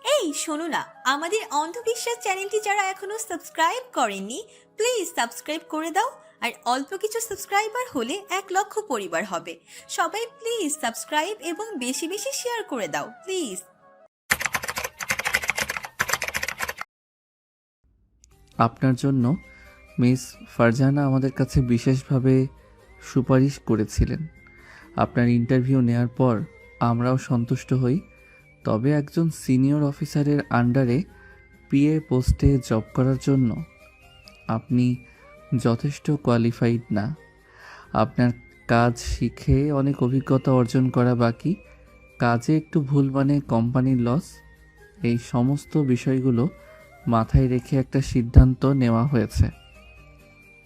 এই শোনো না, আমাদের অন্ধবিশ্বাস চ্যানেলটি যারা এখনো সাবস্ক্রাইব করেননি, প্লিজ সাবস্ক্রাইব করে দাও। আর অল্প কিছু সাবস্ক্রাইবার হলে 1 লক্ষ পরিবার হবে। সবাই প্লিজ সাবস্ক্রাইব এবং বেশি বেশি শেয়ার করে দাও প্লিজ। আপনার জন্য মিস ফারজানা আমাদের কাছে বিশেষভাবে সুপারিশ করেছিলেন। আপনার ইন্টারভিউ নেওয়ার পর আমরাও সন্তুষ্ট হই। তবে একজন সিনিয়র অফিসারের আন্ডারে পিএ পোস্টে জব করার জন্য আপনি যথেষ্ট কোয়ালিফাইড না। আপনার কাজ শিখে অনেক অভিজ্ঞতা অর্জন করা বাকি, কাজে একটু ভুল মানে কোম্পানির লস। এই সমস্ত বিষয়গুলো মাথায় রেখে একটা সিদ্ধান্ত নেওয়া হয়েছে।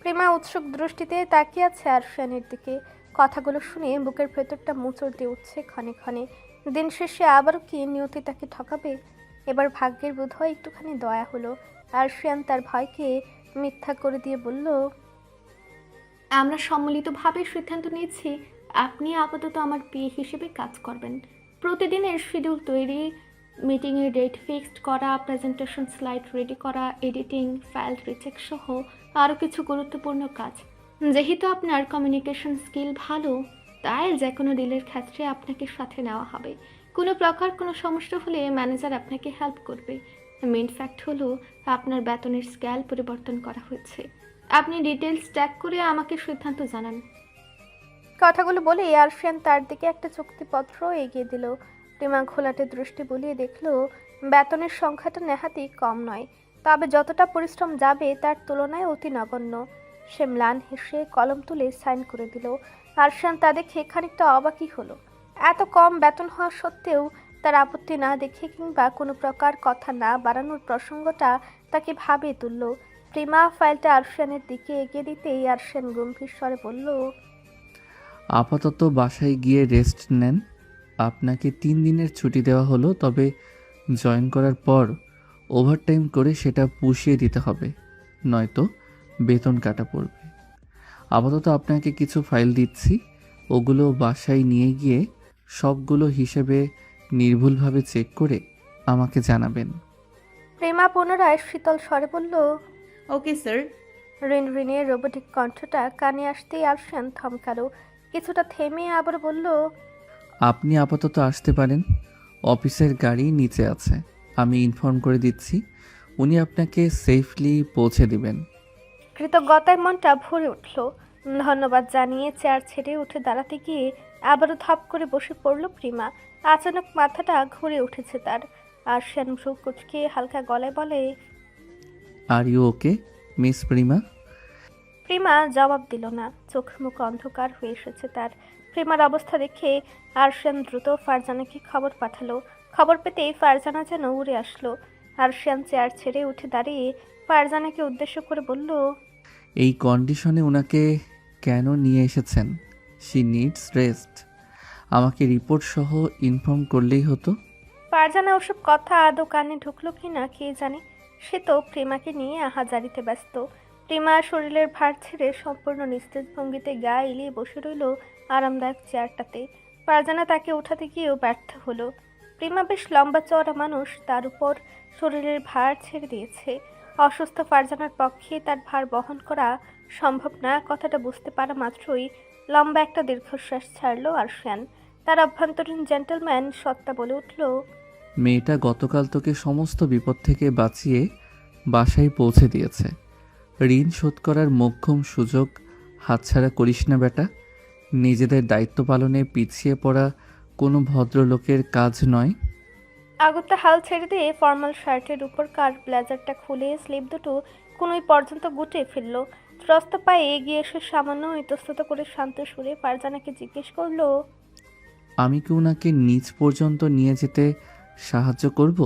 প্রেমা উৎসুক দৃষ্টিতে তাকিয়ে আছে আরশিয়ানের দিকে। কথাগুলো শুনে বুকের ভেতরটা মোচড় দিয়ে উঠছে ক্ষণে ক্ষণে। দিন শেষে আবারও কি নিয়তি তাকে ঠকাবে? এবার ভাগ্যের বোধহয় একটুখানি দয়া হলো। আরশিয়ান তার ভয়কে মিথ্যা করে দিয়ে বলল, আমরা সম্মিলিতভাবে সিদ্ধান্ত নিয়েছি আপনি আপাতত আমার পিএ হিসেবে কাজ করবেন। প্রতিদিনের শিডিউল তৈরি, মিটিংয়ের ডেট ফিক্সড করা, প্রেজেন্টেশন স্লাইড রেডি করা, এডিটিং, ফাইল রিচেক সহ আরও কিছু গুরুত্বপূর্ণ কাজ। যেহেতু আপনার কমিউনিকেশন স্কিল ভালো, তাই যে কোনো ডিলের ক্ষেত্রে আপনাকে সাথে নেওয়া হবে। কোনো প্রকার কোনো সমস্যা হলে ম্যানেজার আপনাকে হেল্প করবে। মেইন ফ্যাক্ট হলো আপনার বেতনের স্কেল পরিবর্তন করা হয়েছে। আপনি ডিটেলস ট্যাগ করে আমাকে সিদ্ধান্ত জানান। কথাগুলো বলে আরশিয়ান তার দিকে একটা চুক্তিপত্র এগিয়ে দিল। প্রেমা ঘোলাটে দৃষ্টি বুলিয়ে দেখল বেতনের সংখ্যাটা নেহাতই কম নয়, তবে যতটা পরিশ্রম যাবে তার তুলনায় অতি নগণ্য। সে ম্লান হেসে কলম তুলে সাইন করে দিল। আরশিয়ান তা দেখে খানিকটা অবাকই হলো। এত কম বেতন হওয়া সত্ত্বেও তার আপত্তি না দেখে কিংবা কোনো প্রকার কথা না বাড়ানোর প্রসঙ্গটা তাকে ভাবিয়ে তুলল। প্রেমা ফাইলটা আরশিয়ানের দিকে এগিয়ে দিতেই আরশিয়ান গম্ভীর স্বরে বলল, আপাতত বাসায় গিয়ে রেস্ট নেন। আপনাকে 3 দিনের ছুটি দেওয়া হলো, তবে জয়েন করার পর ওভারটাইম করে সেটা পুষিয়ে দিতে হবে, নয়তো বেতন কাটা পড়বে। আপাতত আপনাকে কিছু ফাইল দিচ্ছি, ওগুলো বাসায় নিয়ে গিয়ে সবগুলো হিসেবে নির্ভুলভাবে চেক করে আমাকে জানাবেন। প্রেমা পুনরায় শীতল স্বরে বলল, ওকে স্যার। রিনের রোবোটিক কণ্ঠটা কানে আসতেই আরশিয়ান থমকালো। কিছুটা থেমে আবার বলল, আপনি আপাতত আসতে পারেন। অফিসের গাড়ি নিচে আছে, আমি ইনফর্ম করে দিচ্ছি, উনি আপনাকে সেফলি পৌঁছে দিবেন। কৃতজ্ঞতায় মনটা ভরে উঠল। ধন্যবাদ জানিয়ে চেয়ার ছেড়ে উঠে দাঁড়াতে গিয়ে আবারও ধপ করে বসে পড়ল প্রেমা। আচানক মাথাটা ঘুরে উঠেছে তার। আরশিয়ান ভ্রু কুচকে হালকা গলায় বলে, are you okay miss Prima? Prema জবাব দিল না। চোখ মুখ অন্ধকার হয়ে এসেছে তার। প্রেমার অবস্থা দেখে আরশিয়ান দ্রুত ফারজানাকে খবর পাঠালো। খবর পেতেই ফারজানা যেন উড়ে আসলো। আরশিয়ান চেয়ার ছেড়ে উঠে দাঁড়িয়ে ফারজানাকে উদ্দেশ্য করে বলল, এই কন্ডিশনে ওনাকে কেন নিয়ে এসেছেন? She needs rest. আমাকে রিপোর্ট সহ ইনফর্ম করলেই হতো। ফারজানা ওসব কথা আদৌ কানে ঢুকলো কিনা কে জানে। সে তো প্রেমাকে নিয়ে আহাজারিতে ব্যস্ত। প্রেমা শরীরের ভার ছেড়ে সম্পূর্ণ নিস্তেজ ভঙ্গিতে গা এলিয়ে বসে রইল আরামদায়ক চেয়ারটাতে। ফারজানা তাকে উঠাতে গিয়েও ব্যর্থ হলো। প্রেমা বেশ লম্বা চওড়া মানুষ, তার উপর শরীরের ভার ছেড়ে দিয়েছে। অসুস্থ ফারজানার পক্ষে তার ভার বহন করা সম্ভব না কথাটা বুঝতে পারা মাত্রই লম্বা একটা দীর্ঘশ্বাস ছাড়ল আরশিয়ান। তার অভ্যন্তরীণ জেন্টলম্যান সত্তা বলে উঠল, মেয়েটা গতকাল তোকে সমস্ত বিপদ থেকে বাঁচিয়ে বাসায় পৌঁছে দিয়েছে। ঋণ শোধ করার মোক্ষম সুযোগ হাতছাড়া করিস না বেটা। নিজেদের দায়িত্ব পালনে পিছিয়ে পড়া কোনো ভদ্রলোকের কাজ নয়। আগত্তা হাল ছেড়ে দিয়ে ফর্মাল শার্টের উপরকার ব্লেজারটা খুলে স্লিপ দুটো কোনোই পর্যন্ত গুটিয়ে ফেলল। ত্রস্ত পায়ে এগিয়ে এসে সামান্য ইতস্তত করে শান্ত সুরে ফারজানাকে জিজ্ঞেস করলো, আমি কি ওনাকে নিচ পর্যন্ত নিয়ে যেতে সাহায্য করব?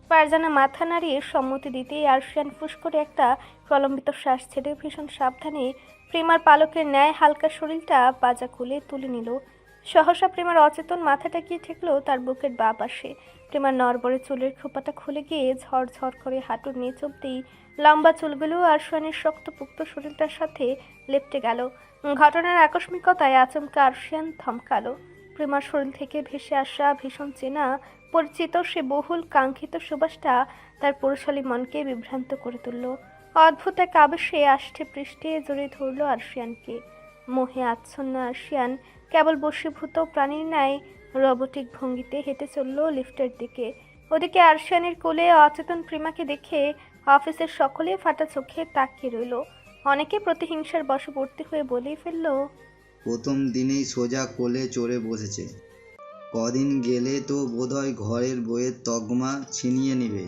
ফারজানা মাথা নাড়িয়ে সম্মতি দিতেই আরশিয়ান ফুস করে একটা প্রলম্বিত শ্বাস ছেড়ে ভীষণ সাবধানে প্রেমার পালকের ন্যায় হালকা শরীরটা পাজা খুলে তুলে নিল। সহসা প্রেমার অচেতন মাথাটা গিয়ে ঠেকলো তার বুকের বাঁ পাশে। প্রেমার নড়বড়ে চুলের খোপাটা খুলে গিয়ে ঝড়ঝড় করে হাঁটুর নিচ অব্দি লম্বা চুলগুলো আরশিয়ানের শক্তপুক্ত শরীরটার সাথে লেপটে গেল। ঘটনার আকস্মিকতায় আচমকা আরশিয়ান থমকালো। প্রেমার শরীর থেকে ভেসে আসা ভীষণ চেনা পরিচিত সে বহুল কাঙ্ক্ষিত সুবাসটা তার পুরুষালী মনকে বিভ্রান্ত করে তুলল। অদ্ভুত এক আবেশে আষ্টে পৃষ্ঠে জড়িয়ে ধরল আরশিয়ানকে। মোহে আচ্ছন্ন আরশিয়ান কেবল বশীভূত প্রাণীর ন্যায় রোবটিক ভঙ্গিতে হেঁটে চলল লিফটের দিকে। ওদিকে আরশিয়ানের কোলে অচেতন প্রেমাকে দেখে অফিসের সকলে ফাটা চোখে তাকিয়ে রইল। অনেকে প্রতিহিংসার বশবর্তী হয়ে বলেই ফেলল, প্রথম দিনেই সোজা কোলে চড়ে বসেছে, কদিন গেলে তো বোধহয় ঘরের বইয়ের তকমা ছিনিয়ে নেবে।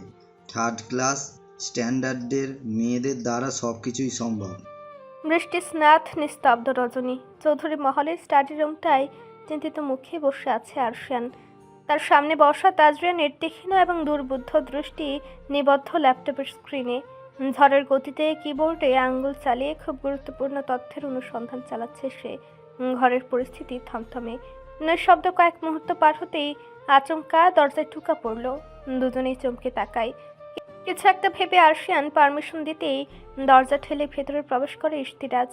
থার্ড ক্লাস স্ট্যান্ডার্ডের মেয়েদের দ্বারা সব কিছুই সম্ভব। বৃষ্টি স্নাত নিস্তব্ধ রজনী। চৌধুরী মহলের স্টাডি রুমটায় চিন্তিত মুখে বসে আছে আরশিয়ান। তার সামনে বসা তাজরিয়ানের তীক্ষ্ণ এবং দুর্বুদ্ধ দৃষ্টি নিবদ্ধ ল্যাপটপের স্ক্রিনে। ঝড়ের গতিতে কিবোর্ডে আঙ্গুল চালিয়ে খুব গুরুত্বপূর্ণ তথ্যের অনুসন্ধান চালাচ্ছে সে। ঘরের পরিস্থিতি থমথমে। নিঃশব্দ কয়েক মুহূর্ত পার হতেই আচমকা দরজায় ঠুকা পড়ল। দুজনেই চমকে তাকায়। কিছু একটা ভেবে আরশিয়ান পারমিশন দিতেই দরজা ঠেলে ভেতরে প্রবেশ করে ইশতিরাজ।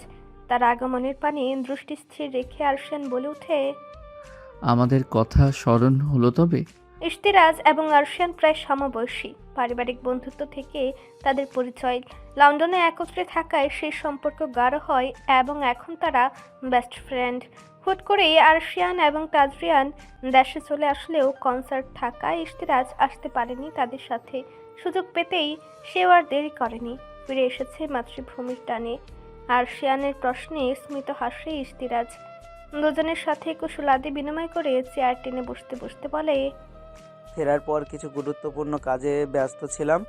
তার আগমনের পানে দৃষ্টি স্থির রেখে আরশিয়ান বলে ওঠে, আমাদের কথা স্মরণ হলো তবে? ইশতিরাজ এবং আরশিয়ান প্রায় সমবয়সী। পারিবারিক বন্ধুত্ব থেকে তাদের পরিচয়। লন্ডনে একত্রে থাকায় সেই সম্পর্ক গাঢ় হয় এবং এখন তারা বেস্ট ফ্রেন্ড। হুট করেই আরশিয়ান এবং তাজরিয়ান দেশে চলে আসলেও কনসার্ট থাকায় ইশতিরাজ আসতে পারেনি তাদের সাথে। সুযোগ পেতেই সেও আর দেরি করেনি, ফিরে এসেছে মাতৃভূমির টানে। আরশিয়ানের প্রশ্নে স্মিত হাসে ইশতিরাজ। দুজনের সাথে কুশলাদি বিনিময় করে চেয়ার টেনে বসতে বসতে বলে, ফেরার পর কিছু গুরুত্বপূর্ণ কাজে ব্যস্ত ছিলাম,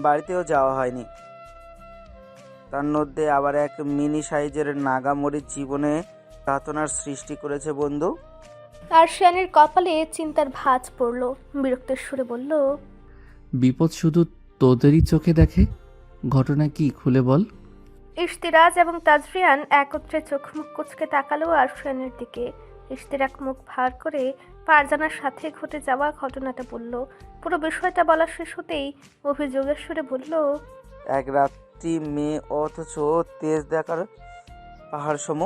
বাড়িতেও যাওয়া হয়নি। তার মধ্যে আবার এক মিনি সাইজের নাগামরিচ জীবনে যাতনার সৃষ্টি করেছে বন্ধু। আরশিয়ানের কপালে চিন্তার ভাঁজ পড়ল। বিরক্তের সুরে বলল, বিপদ শুধু তোদেরই চোখে দেখে? ঘটনা কি খুলে বল। ইশতিরাজ এবং তাজরিয়ান একত্রে চোখ মুখ কুচকে তাকালো আরশিয়ানের দিকে। ইশতিরাক মুখ ভার করে ফারজানার সাথে ঘটে যাওয়া ঘটনাটা বলল। পুরো বিষয়টা বলা শেষ হতেই অভিযোগের সুরে বলল, এক রাত্রি মেয়ে অথচ তেজ দেখার পাহাড় সম।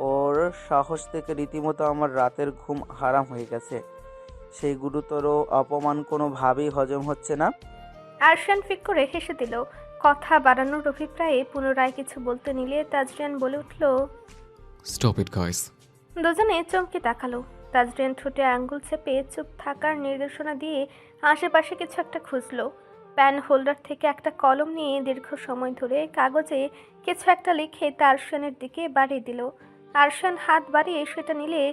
ওর সাহস থেকে রীতিমতো আমার রাতের ঘুম হারাম হয়ে গেছে। সেই গুরুতর অপমান কোনোভাবেই হজম হচ্ছে না। আরশিয়ান ফিক করে হেসে দিল। কথা বাড়ানোর অভিপ্রায়ে পুনরায় কিছু বলতে নিলে তাজরিয়ান বলে উঠল, স্টপ ইট গাইস। দুজনে চমকে তাকালো। তাজরিয়ান ঠোঁটে আঙ্গুল চেপে চুপ থাকার নির্দেশনা দিয়ে আশেপাশে কিছু একটা খুঁজলো। প্যান হোল্ডার থেকে একটা কলম নিয়ে দীর্ঘ সময় ধরে কাগজে কিছু একটা লিখে আরশিয়ানের দিকে বাড়িয়ে দিল। আরশিয়ান হাত বাড়িয়ে সেটা নিলে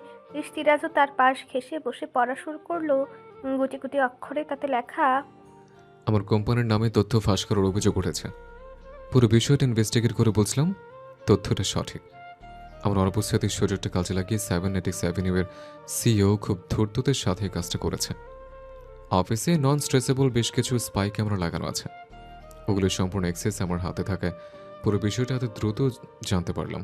ইশতিরাজও তার পাশ ঘেঁষে বসে পড়া শুরু করলো। গুটি গুটি অক্ষরে তাতে লেখা, আমার কোম্পানির নামে তথ্য ফাঁস করার অভিযোগ উঠেছে। পুরো বিষয়টা ইনভেস্টিগেট করে বলছিলাম তথ্যটা সঠিক। আমার অনুপস্থিত সুযোগটা কাজে লাগিয়ে সাইবারনেটিক্স অ্যাভিনিউয়ের সিইও খুব ধূর্ততার সাথে কাজটা করেছে। অফিসে নন স্ট্রেসেবল বেশ কিছু স্পাই ক্যামেরা লাগানো আছে। ওগুলোর সম্পূর্ণ অ্যাক্সেস আমার হাতে থাকায় পুরো বিষয়টা এত দ্রুত জানতে পারলাম।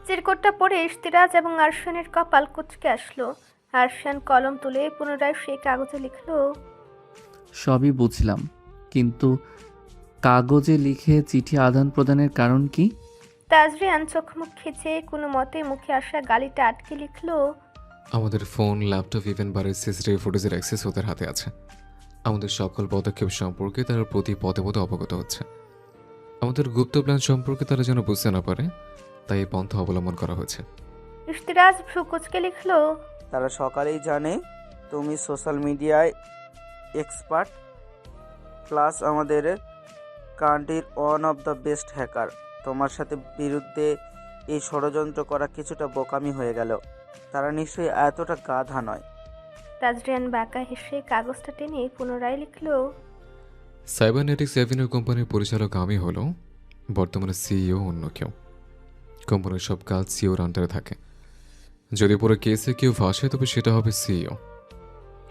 চিরকুটটা পড়ে ইশতিরাজ এবং আরশিয়ানের কপাল কুঁচকে আসলো। আরশিয়ান কলম তুলে পুনরায় সেই কাগজে লিখলো, সবই বুঝলাম, কিন্তু কাগজে লিখে চিঠি আদান প্রদানের কারণ কি? তাজরিয়ান চোখ মুখ খিচে কোনো মতে মুখে আসা গালিটা আটকে লিখলো, আমাদের ফোন, ল্যাপটপ, ইভেন বাড়ির সিসিটিভি ফুটেজের অ্যাক্সেস ওদের হাতে আছে। আমাদের সকল পদক্ষেপ সম্পর্কে তারা প্রতি পদে পদে অবগত হচ্ছে। আমাদের গুপ্ত প্ল্যান সম্পর্কে তারা যেন বুঝতে না পারে, তাই এই পন্থা অবলম্বন করা হয়েছে। ইশতিরাজ ভ্রু কুঁচকে লিখলো, তারা সকালেই জানে তুমি সোশ্যাল মিডিয়ায় এক্সপার্ট, প্লাস আমাদের কান্ট্রির one of the best hacker. তোমার সাথে বিরুদ্ধে এই ষড়যন্ত্র করা কিছুটা বোকামি হয়ে গেল। তারা নিশ্চয়ই এতটা গাধা নয়। তাজরিয়ান বাঁকা হেসে কাগজটা টেনে পুনরায় লিখলো, সাইবারনেটিক্স অ্যাভিনিউ কোম্পানির পরিচালক আমি হলো, বর্তমানে সিইও অন্য কেউ। কোম্পানির সব কাজ সিইওর আন্ডারে থাকে। যদি পুরো কেসে কেউ ফাঁসে তবে সেটা হবে সিইও।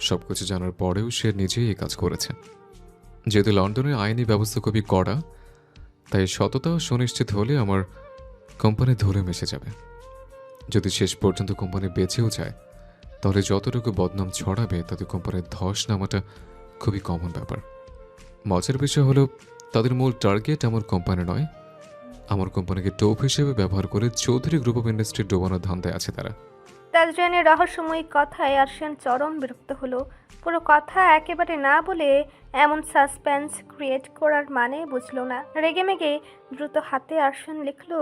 সব কিছু জানার পরেও সে নিজেই এই কাজ করেছে। যেহেতু লন্ডনের আইনি ব্যবস্থা খুবই কড়া, তাই সততা সুনিশ্চিত হলে আমার কোম্পানি ধরে মিশে যাবে। যদি শেষ পর্যন্ত কোম্পানি বেঁচেও যায় তাহলে যতটুকু বদনাম ছড়াবে তাতে কোম্পানির ধস নামাটা খুবই কমন ব্যাপার। মজার বিষয় হলো তাদের মূল টার্গেট আমার কোম্পানি নয়, আমার কোম্পানিকে টোপ হিসেবে ব্যবহার করে চৌধুরী গ্রুপ অফ ইন্ডাস্ট্রি ডোবানোর ধান্দায় আছে তারা। তাজরিয়ানের রহস্যময়ী কথায় আরশিয়ান চরম বিরক্ত হলো। পুরো কথা একেবারে না বলে এমন সাসপেন্স ক্রিয়েট করার মানে বুঝলো না। রেগেমেগে দ্রুত হাতে আরশিয়ান লিখলো,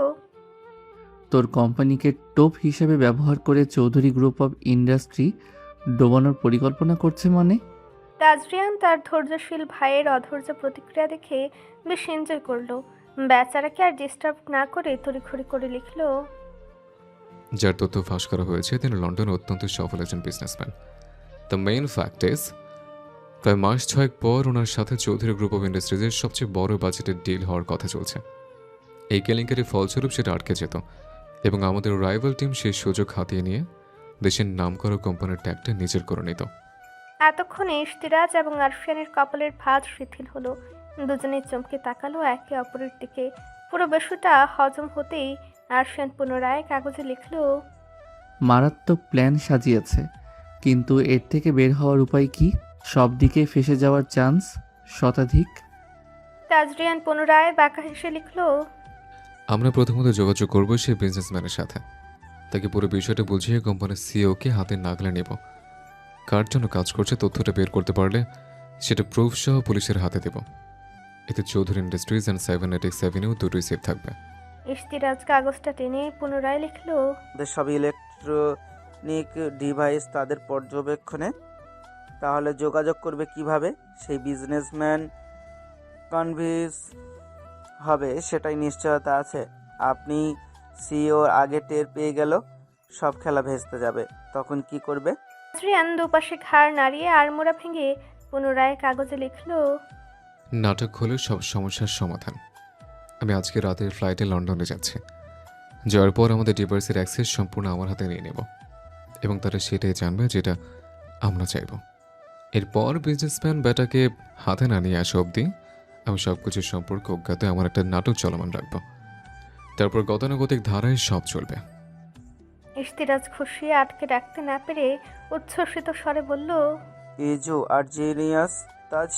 তোর কোম্পানিকে টোপ হিসেবে ব্যবহার করে চৌধুরী গ্রুপ অফ ইন্ডাস্ট্রি ডোবানোর পরিকল্পনা করছে মানে? তাজরিয়ান তার ধৈর্যশীল ভাইয়ের অধৈর্য প্রতিক্রিয়া দেখে বেশ এনজয় করলো। বেচারাকে আর ডিস্টার্ব না করে তড়িঘড়ি করে লিখলো, যার তথ্য ফাঁস করা হয়েছে তিনি লন্ডনে অত্যন্ত সফল একজন businessman. The main fact is প্রায় মাস 6 পর ওনার সাথে চৌধুরী গ্রুপ অফ ইন্ডাস্ট্রিজের সবচেয়ে বড় বাজেটের ডিল হওয়ার কথা চলছে। এই কেলেঙ্কারির ফলস্বরূপ সেটা আটকে যেত এবং আমাদের রাইভাল টিম সেই সুযোগ হাতিয়ে নিয়ে দেশের নামকরা কোম্পানির ট্যাগটা নিজের করে নিত। এতক্ষণে ইশতিরাজ এবং আরশিয়ানের কপালের ভাঁজ শিথিল হলো। দুজনেই চমকে তাকালো একে অপরের দিকে। পুরো বিষয়টা হজম হতেই আরশিয়ান পুনরায় কাগজে লিখলো, মারাত্মক প্ল্যান সাজিয়েছে, কিন্তু এর থেকে বের হওয়ার উপায় কি? সব দিকে ফেসে যাওয়ার চান্স শতাধিক। তাজরিয়ান পুনরায় বাঁকা হেসে লিখলো, আমরা প্রথমত যোগাযোগ করব সেই বিজনেসম্যানের সাথে, তাকে পুরো বিষয়টা বুঝিয়ে কোম্পানির সিইওকে হাতে নাগলে নেব। কার জন্য কাজ করছে তথ্যটা বের করতে পারলে সেটা প্রুফ সহ পুলিশের হাতে দেব। এতে Chowdhury industries and cybernetics avenue দুটোই সেফ থাকবে। ইশতিরাজ কাগজটা টেনে পুনরায় লিখলো, আমাদের সব ইলেকট্রনিক ডিভাইস তাদের পর্যবেক্ষণে। তাহলে যোগাযোগ করবে কিভাবে? সেই বিজনেসম্যান কনভিন্স হবে সেটাই নিশ্চয়তা আছে। আপনি সিইও আগে টের পেয়ে গেল সব খেলা ভেস্তে যাবে, তখন কি করবে? তাজরিয়ান দুপাশে ঘাড় নাড়িয়ে আড়মোড়া ভেঙে পুনরায় কাগজে লিখলো, নাটক হলো সব সমস্যার সমাধান। আমি আজকে রাতের ফ্লাইটে লন্ডনে যাচ্ছি। যাওয়ার পর আমাদের ডিভাইসের অ্যাক্সেস সম্পূর্ণ আমার হাতে নিয়ে নেব এবং তারা সেটাই জানবে যেটা আমরা চাইব। এরপর বিজনেসম্যান ব্যাটাকে হাতে না নিয়ে আসা অবধি আমি সব কিছুর সম্পর্কে অজ্ঞাত আমার একটা নাটক চলমান রাখবো। তারপর গতানুগতিক ধারায় সব চলবে। ইশতিরাজ খুশি আটকে রাখতে না পেরে উচ্ছ্বসিত স্বরে বলল, ইজু আর জিনিয়াস তাজ।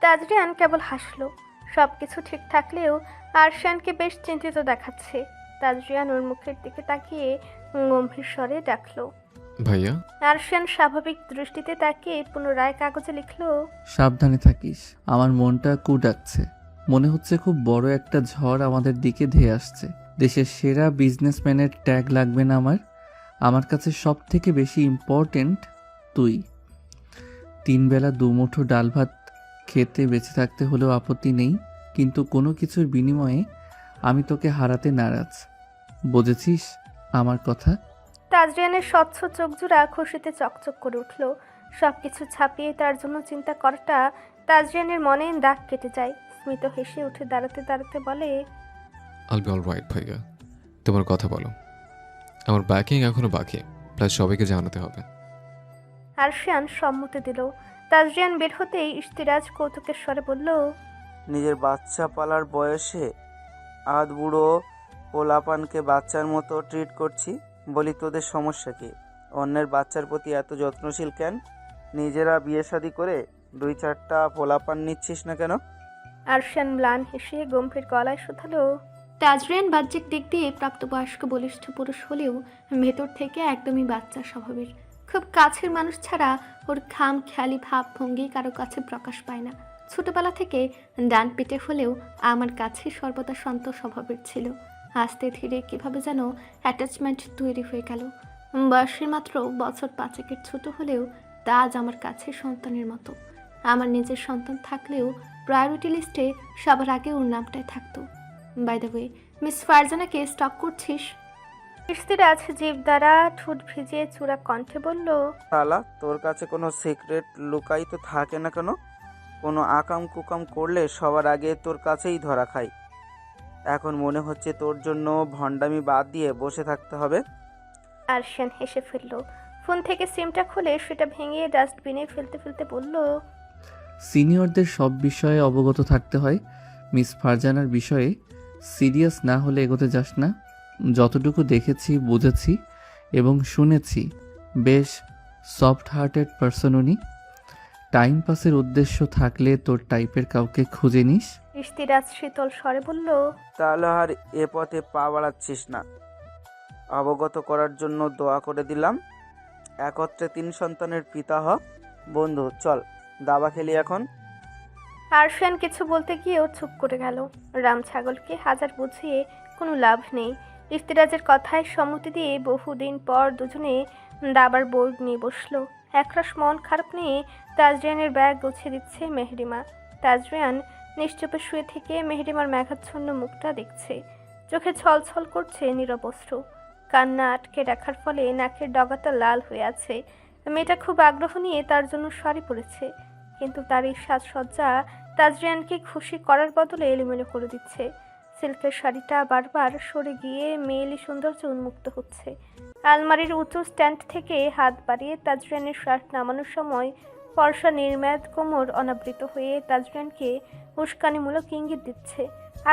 তাজরিয়ান কেবল হাসলো। সবকিছু ঠিক থাকলেও আরশিয়ানকে বেশ চিন্তিত দেখাচ্ছে। তাজরিয়ান ওর মুখের দিকে তাকিয়ে গম্ভীর স্বরে ডাকলো। ভাইয়া, আরশিয়ান স্বাভাবিক দৃষ্টিতে তাকিয়ে পুনরায় কাগজে লিখলো, সাবধানে থাকিস, আমার মনটা কু ডাকছে। মনে হচ্ছে খুব বড় একটা ঝড় আমাদের দিকে ধেয়ে আসছে। দেশের সেরা বিজনেসম্যানের ট্যাগ লাগবে না আমার কাছে সব থেকে বেশি ইম্পর্টেন্ট তুই। 3 বেলা 2 মুঠো ডাল ভাত খেতে বেঁচে থাকতে হলেও আপত্তি নেই, কিন্তু কোনো কিছুর বিনিময়ে আমি তোকে হারাতে নারাজ। বুঝেছিস আমার কথা? তাজরিয়ানের স্বচ্ছ চোখজোড়া খুশিতে চকচক করে উঠল। সবকিছু ছাপিয়ে তার জন্য চিন্তা করাটা তাজরিয়ানের মনে দাগ কেটে যায়। স্মিত হেসে উঠে দাঁড়াতে দাঁড়াতে বলে, আল বি অল রাইট ভাইয়া। তোমার কথা বলো। আমার ব্যাকিং এখনো বাকি, প্লাস সবাইকে জানাতে হবে। আরশিয়ান সম্মতি দিল। তাজরিয়ান বের হতেই ইশতিরাজ কৌতুকের স্বরে বলল, নিজের বাচ্চা পালার বয়সে আধ বুড়ো পোলাপানকে বাচ্চার মতো ট্রিট করছি। বলি তোদের সমস্যা কি? অন্যের বাচ্চার প্রতি এত যত্নশীল কেন? নিজেরা বিয়ে শাদি করে 2-4টা পোলাপান নিচ্ছিস না কেন? আরশিয়ান ম্লান হেসে গম্ভীর গলায় শুধালো, তাজরিয়ান বাহ্যিক দিক দিয়ে প্রাপ্তবয়স্ক বলিষ্ঠ পুরুষ হলেও ভেতর থেকে একদমই বাচ্চা স্বভাবের। খুব কাছের মানুষ ছাড়া ওর খাম খেয়ালি ভাব ভঙ্গি কারো কাছে প্রকাশ পায় না। ছোটবেলা থেকে ডান পেটে হলেও আমার কাছে সর্বদা শান্ত স্বভাবের ছিল। আস্তে ধীরে কীভাবে যেন অ্যাটাচমেন্ট তৈরি হয়ে গেল। বয়সের মাত্র বছর 5-এর ছোট হলেও তা আজ আমার কাছে সন্তানের মতো। আমার নিজের সন্তান থাকলেও প্রায়োরিটি লিস্টে সবার আগে ওর নামটাই থাকতো। বাই দ্য ওয়ে, মিস ফারজানাকে স্টক করছিস? ইশতিরাজ জিভ দ্বারা ঠোঁট ভিজিয়ে চূড়া কণ্ঠে বলল, শালা, তোর কাছে কোনো সিক্রেট লুকাই তো থাকে না কেন? কোনো আকাম কুকাম করলে সবার আগে তোর কাছেই ধরা খাই। এখন মনে হচ্ছে তোর জন্য ভণ্ডামি বাদ দিয়ে বসে থাকতে হবে। আরশিয়ান হেসে ফেলল। ফোন থেকে সিমটা খুলে সেটা ভেঙে ডাস্টবিনে ফেলতে ফেলতে বলল, সিনিয়রদের সব বিষয়ে অবগত থাকতে হয়। মিস ফারজানার বিষয়ে সিরিয়াস না হলে এগোতে যাস না। যতটুকু দেখেছি, বুঝেছি এবং শুনেছি, বেশ সফট হার্টেড পারসন উনি। টাইম পাসের উদ্দেশ্য থাকলে তোর টাইপের কাউকে খুঁজে নিস। ইশতিরাজ শীতল স্বরে বলল, তাহলে আর এ পথে পা বাড়াচ্ছিস না। অবগত করার জন্য দোয়া করে দিলাম। একত্রে 3 সন্তানের পিতা হ। বন্ধু চল দাবা খেলি এখন। আরশিয়ান কিছু বলতে গিয়েও চুপ করে গেল। রাম ছাগলকে হাজার বুঝিয়ে কোনো লাভ নেই। ইফতিরাজের কথায় সম্মতি দিয়ে বহুদিন পর দুজনে দাবার বোর্ড নিয়ে বসলো। একরাশ মন খারাপ নিয়ে তাজরিয়ানের ব্যাগ গুছিয়ে দিচ্ছে মেহরিমা। তাজরিয়ান নিশ্চুপে শুয়ে থেকে মেহরিমার মেঘাচ্ছন্ন মুখটা দেখছে। চোখে ছলছল করছে নীরব অশ্রু। কান্না আটকে রাখার ফলে নাকের ডগাটা লাল হয়ে আছে। মেয়েটা খুব আগ্রহ নিয়ে তার জন্য শাড়ি পরেছে, কিন্তু তার এই সাজসজ্জা তাজরিয়ানকে খুশি করার বদলে এলোমেলো করে দিচ্ছে। সিল্কের শাড়িটা বারবার সরে গিয়ে মেয়েলি সৌন্দর্য উন্মুক্ত হচ্ছে। আলমারির উঁচু স্ট্যান্ড থেকে হাত বাড়িয়ে তাজরিয়ানের শার্ট নামানোর সময় ফর্সা নির্ম্যাদ কোমর অনাবৃত হয়ে তাজরিয়ানকে উস্কানিমূলক ইঙ্গিত দিচ্ছে।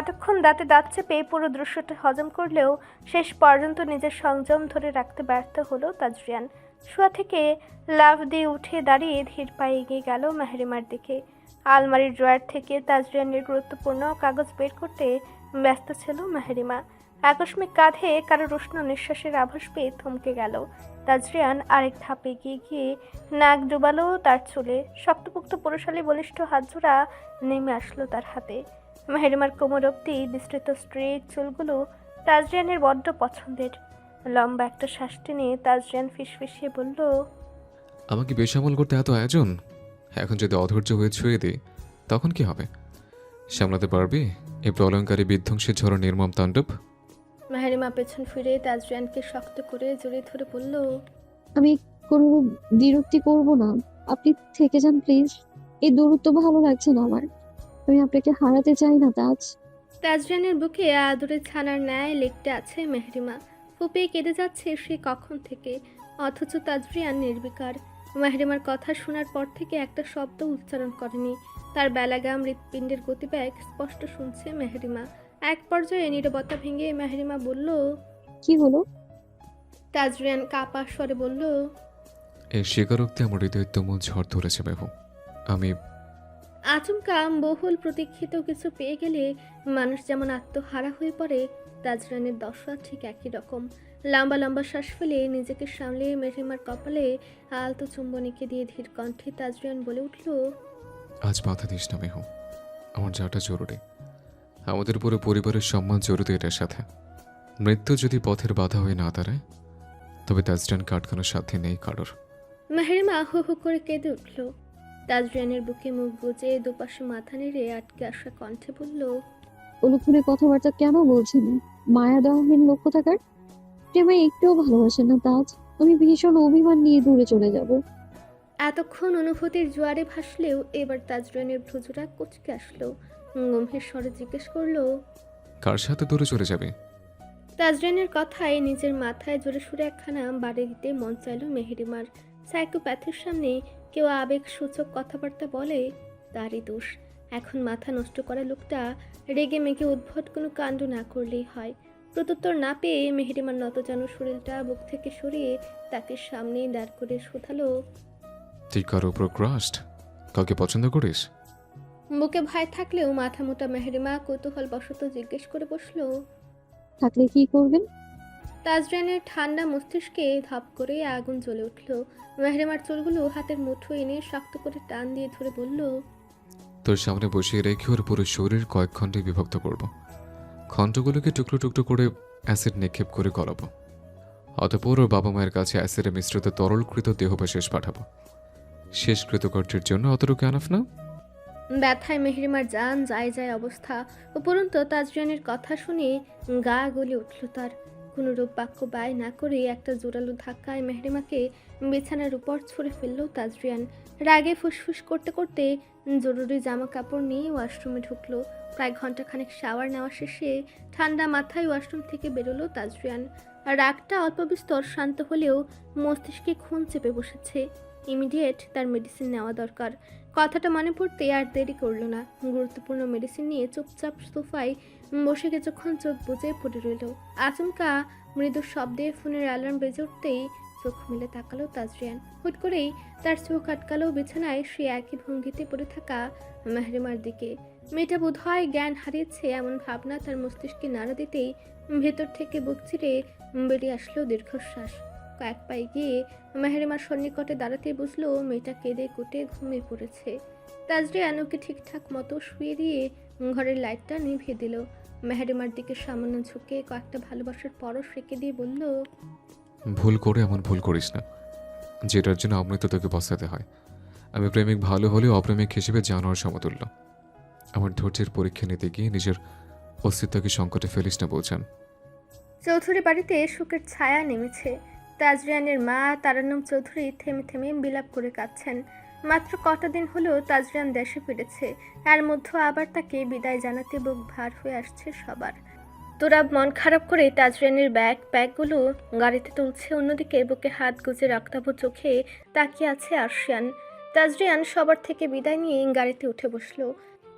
এতক্ষণ দাঁতে দাঁত চেপে পুরো দৃশ্যটা হজম করলেও শেষ পর্যন্ত নিজের সংযম ধরে রাখতে ব্যর্থ হলো তাজরিয়ান। শোয়া থেকে লাফ দিয়ে উঠে দাঁড়িয়ে ধীর পায়ে এগিয়ে গেল মেহরিমার দিকে। আলমারির ড্রয়ার থেকে তাজরিয়ানের গুরুত্বপূর্ণ কাগজ বের করতে ব্যস্ত ছিল মেহরিমা। আকস্মিক কাঁধে কারো উষ্ণ নিঃশ্বাসের আভাস পেয়ে থমকে গেল। তাজরিয়ান আরেক ধাপ এগিয়ে গিয়ে নাক ডুবালো তার চুলে। শক্তপোক্ত পুরুষালী বলিষ্ঠ হাতজোড়া নেমে আসলো তার হাতে। মেহরিমার কোমর অব্দি বিস্তৃত স্ট্রেট চুলগুলো তাজরিয়ানের বড্ড পছন্দের। লম্বা একটা শ্বাস টেনে তাজরিয়ান ফিসফিসিয়ে বলল, আমাকে বেসামাল করতে এত আয়োজন, এখন যদি অধৈর্য হয়ে ছুঁয়ে দিই তখন কি হবে? সামলাতে পারবি এই প্রলয়ঙ্কারী বিধ্বংসী ঝড় নির্মম তাণ্ডব? মেহরিমা পেছন ফিরে তাজরিয়ানকে শক্ত করে জড়িয়ে ধরে বলল, আমি কোনো বিরক্তি করব না, আপনি থেকে যান প্লিজ। এই দূরত্ব ভালো লাগছে না আমার। আমি আপনাকে হারাতে চাই না তাজ। তাজরিয়ানের বুকে আদরে ছানার ন্যায় লেগটে আছে মেহরিমা। ফুপিয়ে কেঁদে যাচ্ছে সে কখন থেকে, অথচ তাজরিয়ান নির্বিকার। মেহরিমার কথা শোনার পর থেকে একটা শব্দ উচ্চারণ করেনি। তার বেলাগাম হৃৎপিণ্ডের গতিবেগ স্পষ্ট শুনছে মেহরিমা। এক পর্যায়ে নীরবতা ভেঙে মেহরিমা বলল, কি হলো? তাজরিয়ান কাপা স্বরে বলল, এই স্বীকারোক্তি আমার হৃদয়ের তুমুল ঝড় ধরেছে মেহু। আমি আচমকা বহুল প্রতীক্ষিত কিছু পেয়ে গেলে মানুষ যেমন আত্মহারা হয়ে পড়ে, তাজরিয়ানের দশা ঠিক একই রকম। লম্বা লম্বা শ্বাস ফেলে নিজেকে সামলে মেহরিমার কপালে আলতো চুম্বনীকে দিয়ে ধীর কণ্ঠে তাজরিয়ান বলে উঠল, আজ মাথা দিস না মেহু, আমার যাওয়াটা জরুরি। আমাদের পুরো পরিবারের সম্মান জড়িত এটার সাথে। মৃত্যু যদি পথের বাধা হয়ে না দাঁড়ায় তবে তাজরিয়ান কাটখানোর সাথে নেই কারোর। মেহরিমা হু হু করে কেঁদে উঠল। তাজরিয়ানের বুকে মুখ গুজে দুপাশে মাথা নেড়ে আটকে আসা কণ্ঠে বলল, অলুক্ষণে কথাবার্তা কেন বলছেন? মায়া দেওয়াহীন লক্ষ্য থাকার প্রেমে একটুও ভালোবাসেন না তাজ। আমি ভীষণ অভিমান নিয়ে দূরে চলে যাব। এতক্ষণ অনুভূতির জোয়ারে ভাসলেও এবার তাজরিয়ানের ভ্রুজোড়া কুচকে আসলো। গম্ভীর স্বরে জিজ্ঞেস করলো, কার সাথে দূরে চলে যাবে? তাজরিয়ানের কথায় নিজের মাথায় জোরে সুরে একখানা বাড়ি দিতে মন চাইল মেহরিমার। সাইকোপ্যাথের সামনে কেউ আবেগ সূচক কথাবার্তা বলে তারই দোষ। এখন মাথা নষ্ট করা লোকটা রেগে মেগে উদ্ভট কোনো কাণ্ড না করলেই হয়। প্রত্যুত্তর না পেয়ে মেহরিমার নতজানু শরীরটা বুক থেকে সরিয়ে তাকে সামনে দাঁড় করে শুধালো, তুই কারো উপর ক্রাস্ট? কাউকে পছন্দ করিস? বুকে ভয় থাকলেও মাথা মোটা মেহরিমা কৌতূহল বশত জিজ্ঞেস করে বসলো। থাকলে কি করবেন? তাজরিয়ানের ঠান্ডা মস্তিষ্কে ধাপ করে আগুন জ্বলে উঠল। মেহরিমার চুলগুলো হাতের মুঠো এনে শক্ত করে টান দিয়ে ধরে বলল, তোর সামনে বসিয়ে রেখে ওর পুরো শরীর কয়েক খণ্ডে বিভক্ত করব। খণ্ডগুলোকে টুকরো টুকরো করে অ্যাসিড নিক্ষেপ করে গলাবো। অতঃপর ওর বাবা মায়ের কাছে অ্যাসিডে মিশ্রিত তরলকৃত দেহবিশেষ পাঠাবো। শেষ কৃতকর্যের জন্য অতটুকু আনাফ না? ব্যথায় মেহরিমার জান যায় যায় অবস্থা। উপরন্তু তাজরিয়ানের কথা শুনে গা গলে উঠল তার। কোনোরূপ বাক্য ব্যয় না করে একটা জোরালো ধাক্কায় মেহরিমাকে বিছানার উপর ছুঁড়ে ফেলল তাজরিয়ান। রাগে ফুসফুস করতে করতে জরুরি জামা কাপড় নিয়ে ওয়াশরুমে ঢুকলো। প্রায় ঘন্টাখানেক শাওয়ার নেওয়া শেষে ঠান্ডা মাথায় ওয়াশরুম থেকে বেরোলো তাজরিয়ান। রাগটা অল্প বিস্তর শান্ত হলেও মস্তিষ্কে খুন চেপে বসেছে। ইমিডিয়েট তার মেডিসিন নেওয়া দরকার। কথাটা মনে পড়তে আর দেরি করলো না। গুরুত্বপূর্ণ মেডিসিন নিয়ে চুপচাপ সোফায় বসে কিছুক্ষণ চোখ বুজে পড়ে রইল। আচমকা মৃদু শব্দে ফোনের অ্যালার্ম বেজে উঠতেই চোখ মেলে তাকালো তাজরিয়ান। হুট করেই তার চোখ আটকালো বিছানায় সে একই ভঙ্গিতে পড়ে থাকা মেহরিমার দিকে। মেয়েটা বোধহয় জ্ঞান হারিয়েছে এমন ভাবনা তার মস্তিষ্কে নাড়া দিতেই ভেতর থেকে বুক চিরে বেরিয়ে আসলো দীর্ঘশ্বাস। কয়েক পায়ে গিয়ে মেহেরিমার সন্নিকটে দাঁড়াতেই বুঝলো মেয়েটা কেঁদে কুটে ঘুমিয়ে পড়েছে। তাজরিয়ান ওকে ঠিকঠাক মতো শুয়ে দিয়ে ঘরের লাইটটা নিভিয়ে দিল। মেহেরিমার দিকে সামান্য ঝুঁকে কয়েকটা ভালোবাসার পরশ রেখে দিয়ে বলল, ভুল করে এমন ভুল করিস না, যেটার জন্য আমরাই তো তোকে বসাতে হয়। আমি প্রেমিক ভালো হলেও অপ্রেমিক হিসেবে জানোয়ার সমতুল্য। আমার ধৈর্যের পরীক্ষা নিতে গিয়ে নিজের অস্তিত্বকে সংকটে ফেলিস না বলছেন। চৌধুরী বাড়িতে সুখের ছায়া নেমেছে। তাজরিয়ানের মা তারান্নুম চৌধুরী থেমে থেমে বিলাপ করে কাঁদছেন। মাত্র কটা দিন হলো তাজরিয়ান দেশে ফিরেছে, এর মধ্যে আবার তাকে বিদায় জানাতে বুক ভার হয়ে আসছে সবার। তোরাব মন খারাপ করে তাজরিয়ানের ব্যাগগুলো গাড়িতে তুলছে, অন্যদিকে বুকে হাত গুজে রক্তাভ চোখে তাকিয়ে আছে আরশিয়ান। তাজরিয়ান সবার থেকে বিদায় নিয়ে গাড়িতে উঠে বসলো।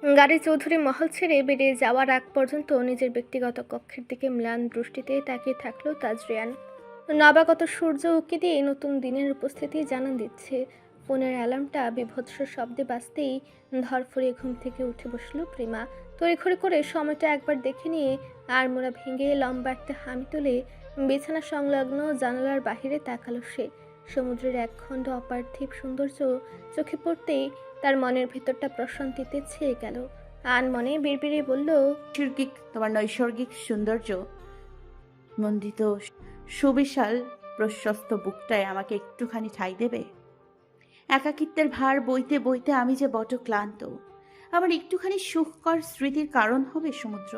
গাড়ি চৌধুরী মহল ছেড়ে বেরিয়ে যাওয়ার আগ পর্যন্ত নিজের ব্যক্তিগত কক্ষের দিকে ম্লান দৃষ্টিতে তাকিয়ে থাকলো তাজরিয়ান। নবাগত সূর্য উঁকি দিয়ে নতুন দিনের উপস্থিতি জানান দিচ্ছে। ফোনের অ্যালার্মটা বিভৎস শব্দে বাজতেই ধরফরিয়ে ঘুম থেকে উঠে বসলো প্রেমা। তড়িঘড়ি করে সময়টা একবার দেখে নিয়ে আড়মোড়া ভেঙে লম্বা একটা হামি তুলে বিছানা সংলগ্ন জানালার বাহিরে তাকালো সে। সমুদ্রের একখণ্ড অপার্থিব সৌন্দর্য চোখে পড়তেই তার মনের ভেতরটা প্রশান্তিতে ছেয়ে গেল। আনমনে বিড়বিড়িয়ে বলল, তোমার নৈসর্গিক সৌন্দর্য মণ্ডিত সুবিশাল প্রশস্ত বুকটায় আমাকে একটুখানি ঠাঁই দেবে? একাকিত্বের ভার বইতে বইতে আমি যে বড় ক্লান্ত। আমার একটুখানি সুখকর স্মৃতির কারণ হবে সমুদ্র।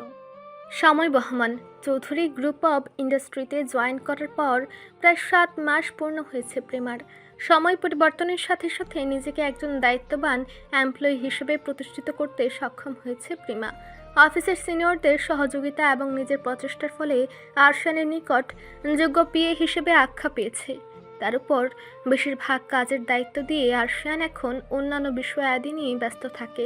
সময় বহমান। চৌধুরী গ্রুপ অব ইন্ডাস্ট্রিতে জয়েন করার পর প্রায় 7 মাস পূর্ণ হয়েছে প্রেমার। সময় পরিবর্তনের সাথে সাথে নিজেকে একজন দায়িত্ববান এমপ্লয়ি হিসেবে প্রতিষ্ঠিত করতে সক্ষম হয়েছে প্রেমা। অফিসের সিনিয়রদের সহযোগিতা এবং নিজের প্রচেষ্টার ফলে আরশানের নিকট যোগ্য পিএ হিসেবে আখ্যা পেয়েছে। তার উপর বেশিরভাগ কাজের দায়িত্ব দিয়ে আরশান এখন অন্যান্য বিষয়াদি নিয়ে ব্যস্ত থাকে।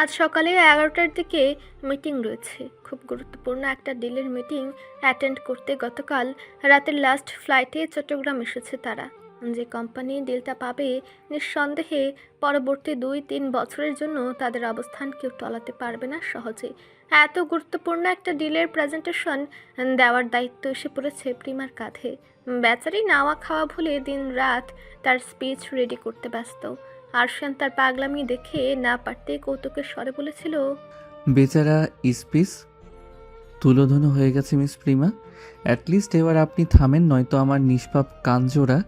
আজ সকালে 11টার দিকে মিটিং রয়েছে। খুব গুরুত্বপূর্ণ একটা ডিলের মিটিং অ্যাটেন্ড করতে গতকাল রাতের লাস্ট ফ্লাইটে চট্টগ্রাম এসেছে তারা। যে কোম্পানি ডিলটা পাবে নিঃসন্দেহে পরবর্তী 2-3 বছরের জন্য তাদের অবস্থান কেউ টলাতে পারবে না সহজে। এত গুরুত্বপূর্ণ একটা ডিলের প্রেজেন্টেশন দেওয়ার দায়িত্ব এসে পড়েছে প্রিমার কাঁধে। বেচারি নাওয়া খাওয়া ভুলে দিন রাত তার স্পিচ রেডি করতে ব্যস্ত। আরশান তার পাগলামি দেখে না পারতে কৌতুকের স্বরে বলেছিল, বেচারা স্পিস তুলোধনু হয়ে গেছে মিস প্রিমা। অ্যাটলিস্ট এবার আপনি থামেন, নয়তো আমার নিষ্পাপ কাঞ্জোরা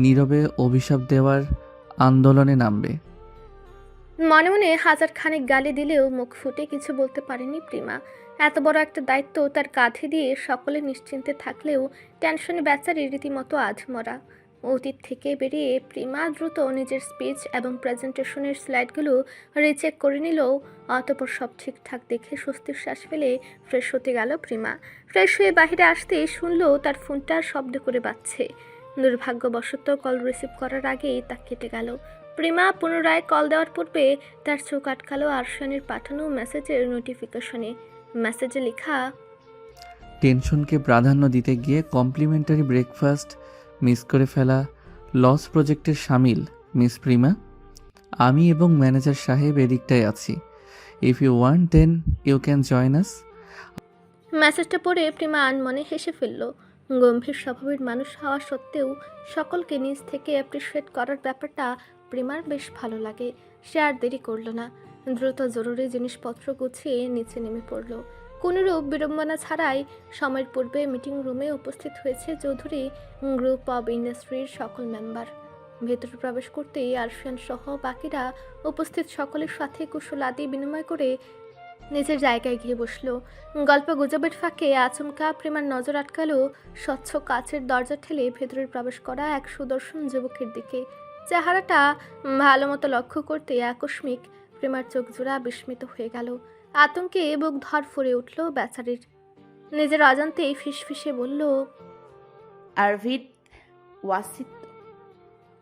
নীরবে অভিশাপ দেওয়ার আন্দোলনে নামবে। মনে মনে হাজার খানেক গালি দিলেও মুখ ফুটে কিছু বলতে পারেনি প্রিমা। এত বড় একটা দায়িত্ব তার কাঁধে দিয়ে সকলে নিশ্চিন্তে থাকলেও টেনশনে বেচারি রীতিমতো আধমরা। অতীত থেকে বেরিয়ে প্রিমা দ্রুত নিজের স্পিচ এবং প্রেজেন্টেশনের স্লাইডগুলো রিচেক করে নিল। অতঃপর সব ঠিকঠাক দেখে স্বস্তির শ্বাস ফেলে ফ্রেশ হতে গেল প্রিমা। ফ্রেশ হয়ে বাইরে আসতেই শুনল তার ফোনটা শব্দ করে বাজছে। দুর্ভাগ্যবশত কল রিসিভ করার আগেই তা কেটে গেল। প্রিমা পুনরায় কল দেওয়ার পূর্বে তার চোখ আটকালো আরশানের পাঠানো মেসেজের নোটিফিকেশনে। মেসেজে লেখা, টেনশনকে প্রাধান্য দিতে গিয়ে কমপ্লিমেন্টারি ব্রেকফাস্ট মিস করে ফেলা লস প্রজেক্টের সামিল মিস প্রিমা। আমি এবং ম্যানেজার সাহেব এদিকটায় আছি। If you want then you can join us. মেসেজটা পড়ে প্রিমা আনমনে হেসে ফেলল। গম্ভীর স্বভাবের মানুষ হওয়া সত্ত্বেও সকলকে নিজ থেকে অ্যাপ্রিসিয়েট করার ব্যাপারটা প্রিমার বেশ ভালো লাগে। সে আর দেরি করল না, দ্রুত জরুরি জিনিসপত্র গুছিয়ে নিচে নেমে পড়ল। কোনোরূপ বিড়ম্বনা ছাড়াই সময়ের পূর্বে মিটিং রুমে উপস্থিত হয়েছে চৌধুরী গ্রুপ অব ইন্ডাস্ট্রির সকল মেম্বার। ভেতরে প্রবেশ করতেই আরশান সহ বাকিরা উপস্থিত সকলের সাথে কুশলাদি বিনিময় করে নিজের জায়গায় গিয়ে বসলো। গল্প গুজবের ফাঁকে আচমকা প্রেমার নজর আটকালো স্বচ্ছ কাচের দরজা ঠেলে ভেতরে প্রবেশ করা এক সুদর্শন যুবকের দিকে। চেহারাটা ভালো মতো লক্ষ্য করতে আকস্মিক প্রেমার চোখ জোড়া বিস্মিত হয়ে গেল। আতঙ্কে বুক ধরফরে উঠল বেচারির। নিজের অজান্তেই ফিসফিসে বলল, আরভিদ ওয়াসিত।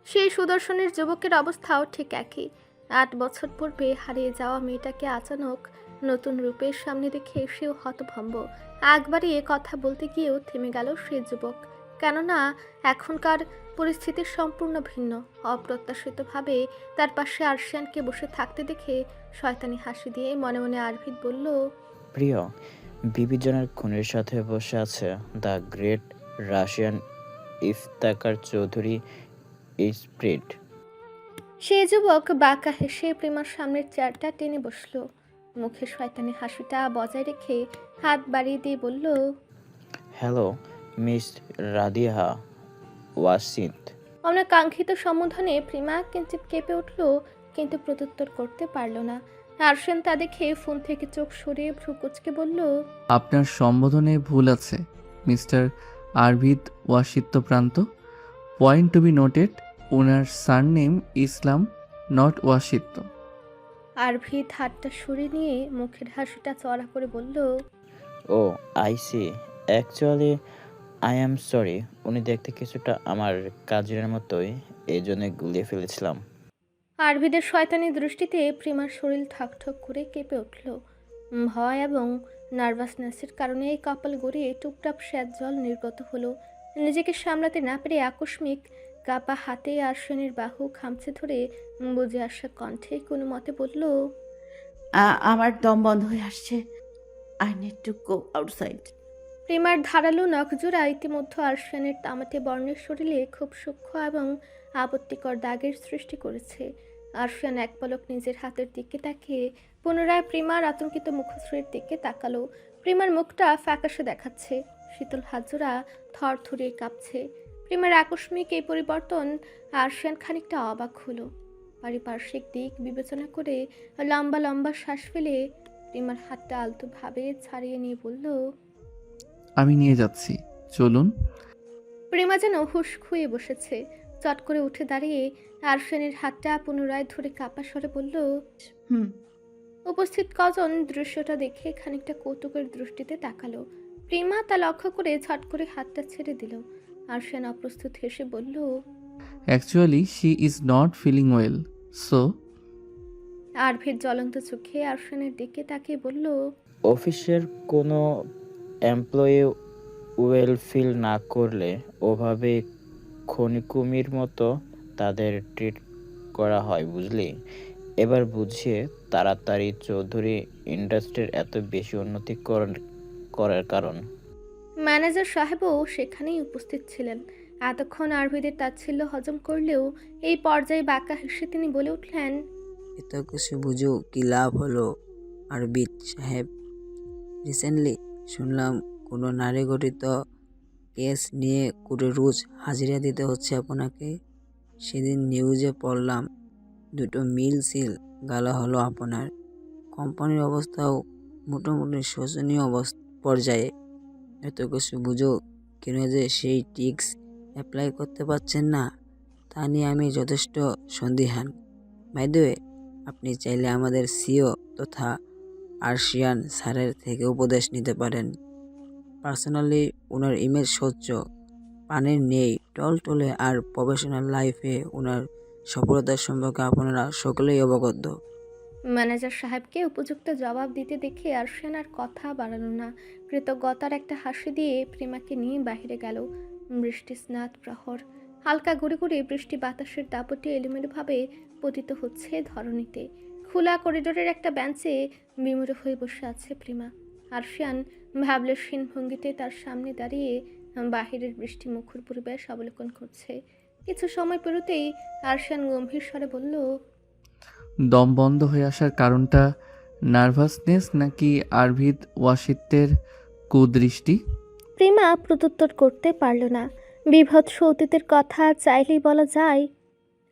সেই সুদর্শনের যুবকের অবস্থাও ঠিক একই। 8 বছর পূর্বে হারিয়ে যাওয়া মেয়েটাকে আচানক নতুন রূপের সামনে দেখে সেও হতভম্ব। আগ বাড়িয়ে কথা বলতে গিয়েও থেমে গেল সেই যুবক, কেননা এখনকার পরিস্থিতি সম্পূর্ণ ভিন্ন। অপ্রত্যাশিতভাবে তার পাশে আরশানকে বসে থাকতে দেখে শয়তানি হাসি দিয়ে মনে মনে আরভিদ বলল, প্রিয়, বিবিজনের খুনের সাথে বসে আছে the great Russian Iftekhar Chowdhury spirit. সে যুবক বাঁকা হেসে প্রেমার সামনের চেয়ারটা টেনে বসলো। মুখে শয়তানি হাসিটা বজায় রেখে হাত বাড়িয়ে দিয়ে বলল, হ্যালো মিস রাদিহা ওয়াসিন্থ। অনাকাঙ্ক্ষিত সম্বোধনে প্রেমা কিঞ্চিত কেঁপে উঠল, কিন্তু প্রত্যুত্তর করতে পারল না। আরশান তা দেখে ফোন থেকে চোখ সরিয়ে ভ্রু কুঁচকে বলল, আপনার সম্বোধনে ভুল আছে mister Arvid Wasitya Pranto. Point to be noted, ওনার সারনেম ইসলাম, নট ওয়াসিত্য। আরভিদ হাতটা সরিয়ে নিয়ে মুখের হাসিটা চড়া করে বলল, oh I see, actually I am sorry, উনি দেখতে কিছুটা আমার কাজিনের মতোই, এই জন্য গুলিয়ে ফেলেছিলাম। আরভিদের শয়তানি দৃষ্টিতে প্রেমার শরীর ঠকঠক করে কেঁপে উঠল। ভয় এবং নার্ভাসনেসের কারণে এই কপাল গড়িয়ে টুপটাপ স্যাঁত জল নির্গত হলো। নিজেকে সামলাতে না পেরে আকস্মিক কাপা হাতে আরশানের বাহু খামচে ধরে বুঝে আসা কণ্ঠে কোনো মতে বলল, আমার দম বন্ধ হয়ে আসছে। I need to go outside. প্রেমার ধারালো নখজোড়া ইতিমধ্যে আরশানের তামাটে বর্ণের শরীরে খুব সূক্ষ্ম এবং আপত্তিকর দাগের সৃষ্টি করেছে। আরশান এক পলক নিজের হাতের দিকে তাকিয়ে পুনরায় প্রেমার আতঙ্কিত মুখশ্রীর দিকে তাকালো। প্রেমার মুখটা ফ্যাকাশে দেখাচ্ছে, শীতল হাতজোড়া থর থরিয়ে কাঁপছে। প্রেমার আকস্মিক এই পরিবর্তন আরশান খানিকটা অবাক হলো। পারিপার্শ্বিক দিক বিবেচনা করে লম্বা লম্বা শ্বাস ফেলে প্রেমার হাতটা আলতোভাবে ছাড়িয়ে নিয়ে বলল, আমি নিয়ে যাচ্ছি, চলুন। প্রেমা যেন হুঁশ খুয়ে বসেছে। চট করে উঠে দাঁড়িয়ে আরশানের হাতটা পুনরায় ধরে কাপা স্বরে বলল, হুম। উপস্থিত কজন দৃশ্যটা দেখে খানিকটা কৌতুকের দৃষ্টিতে তাকালো। প্রেমা তা লক্ষ্য করে ঝট করে হাতটা ছেড়ে দিল। আরশান অপ্রস্তুত হেসে বলল, actually she is not feeling well, so. আরভির জ্বলন্ত চোখে আরশানের দিকে তাকিয়ে বলল, অফিসের কোনো এমপ্লয়ি ওয়েল ফিল না করলে ওভাবে খনিকুমির মতো তাদের ট্রিট করা হয়, বুঝলি? এবার বুঝিয়ে তাড়াতাড়ি চৌধুরী ইন্ডাস্ট্রির এত বেশি উন্নতি করার কারণ। ম্যানেজার সাহেবও সেখানেই উপস্থিত ছিলেন। এতক্ষণ আরভিদের তাচ্ছিল্য হজম করলেও এই পর্যায়ে বাঁকা হেসে তিনি বলে উঠলেন, এত কিছু বুঝো কি লাভ হলো আরবিদ সাহেব? রিসেন্টলি শুনলাম কোনো নারী গঠিত কেস নিয়ে কোর্টে রোজ হাজিরা দিতে হচ্ছে আপনাকে। সেদিন নিউজে পড়লাম 2টো মিল সিল গালা হলো আপনার। কোম্পানির অবস্থাও মোটামুটি শোচনীয় পর্যায়ে। এত কিছু বুঝো কেন যে সেই টিক্স অ্যাপ্লাই করতে পারছেন না তা নিয়ে আমি যথেষ্ট সন্দিহান। বাই দ্য ওয়ে, আপনি চাইলে আমাদের সিও তথা আরশিয়ান স্যারের থেকে উপদেশ নিতে পারেন। পার্সোনালি ওনার ইমেজ সহ্য পানের নেই টলটলে, আর প্রফেশনাল লাইফে ওনার সফলতার সম্পর্কে আপনারা সকলেই অবগত। ম্যানেজার সাহেবকে উপযুক্ত জবাব দিতে দেখে আরশান আর কথা বাড়ালো না। কৃতজ্ঞতার একটা হাসি দিয়ে প্রেমাকে নিয়ে বাইরে গেল। বৃষ্টি স্নাত প্রহর, হালকা গুড়ি গুড়ি বৃষ্টি বাতাসের দাপটে এলোমেলোভাবে পতিত হচ্ছে ধরণীতে। খোলা করিডোরের একটা বেঞ্চে বিমূঢ় হয়ে বসে আছে প্রেমা। আরশান ভাবলেশহীন ভঙ্গিতে তার সামনে দাঁড়িয়ে বাহিরের বৃষ্টি মুখর পরিবেশ অবলোকন করছে। কিছু সময় পেরোতেই আরশান গম্ভীর স্বরে বলল, দম বন্ধ হয়ে আসার কারণটা নার্ভাসনেস নাকি আরভিদ ওয়াসিত্বের কুদৃষ্টি? প্রেমা প্রত্যুত্তর করতে পারল না। বিভৎস অতীতের কথা চাইলেই বলা যায়।